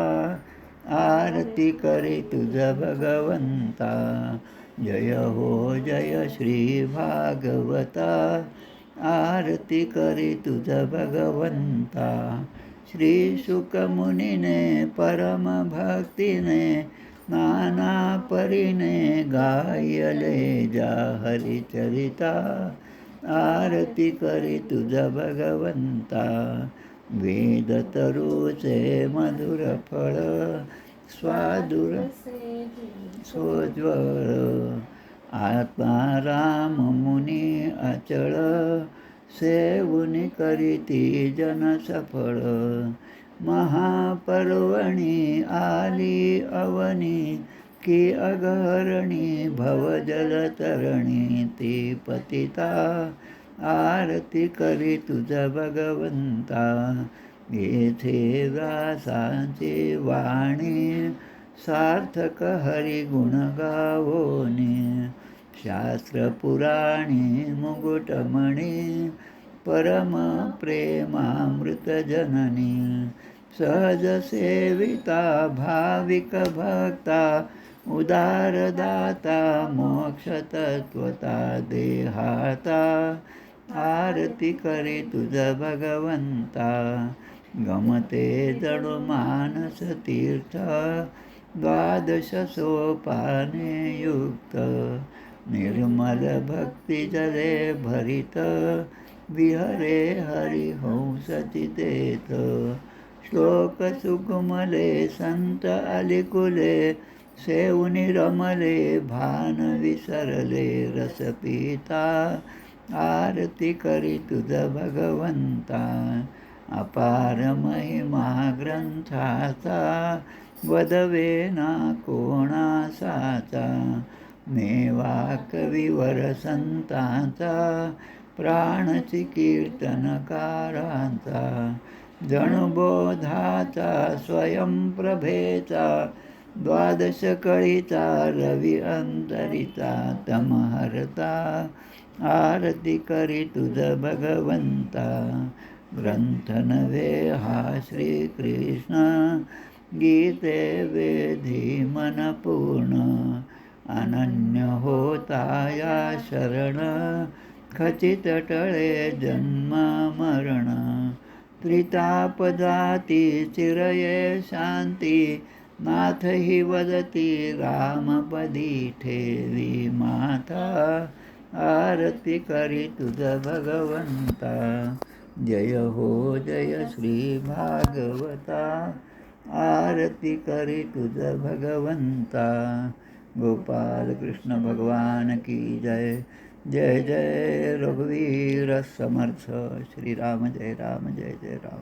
आरती करे तुझ भगवंता. जय हो जय श्री भागवता, आरती करे तुझ भगवंता. श्री शुकमुनीने परम भक्तीने नाना परीने गायले जा हरिचरिता. आरती करे तुझ भगवंता. वेद तरुचे मधुर फळ स्वादुर सोज्वळ. आत्माराम मुनी अचळ सेवुनी करीती जन सफळ. महापर्वणी आली अवनी की अगरणी भवजलतरणी ती पतिता आरती करी तुझ भगवंता. येथे व्यासांची वाणी सार्थक हरिगुण गावोनी. शास्त्र पुराणी मुकुटमणी परम प्रेमामृत जननी. सहज सेविता भाविक भक्ता उदारदाता मोक्षतत्वता देहाता. आरती करे तुझ भगवंता. गमते जडो मानस तीर्थ 12 सोपाने युक्त. निर्मल भक्ती जले भरित विहरे हरिहंस चितेत. श्लोक सुगमले संत अलिकुले सेवुनी रमले भान विसरले रसपिता. आरती करी तुझ भगवंता. अपार महिमा ग्रंथाचा वदवे ना कोणासाचा. मेवा कविवर संतांचा प्राणची कीर्तनकारांचा. जणबोधाचा स्वयंप्रभेचा 12 कळीचा रवी अंतरिचा तमहरता. आरती करी तुझ भगवंता. ग्रंथ नव्हे हा श्रीकृष्ण गीते वेधी मन पूर्ण. अनन्य होता या शरण खचित टळे जन्म मरण. त्रिताप जाती चिरये शांती नाथ ही वदती रामपदी ठेवी माता. आरती करी तुझ भगवंता. जय हो जय श्री भागवता. आरती करी तुझ भगवंता. गोपाल कृष्ण भगवान की जय. जय जय रघुवीर समर्थ. श्रीराम जय राम जय जय राम.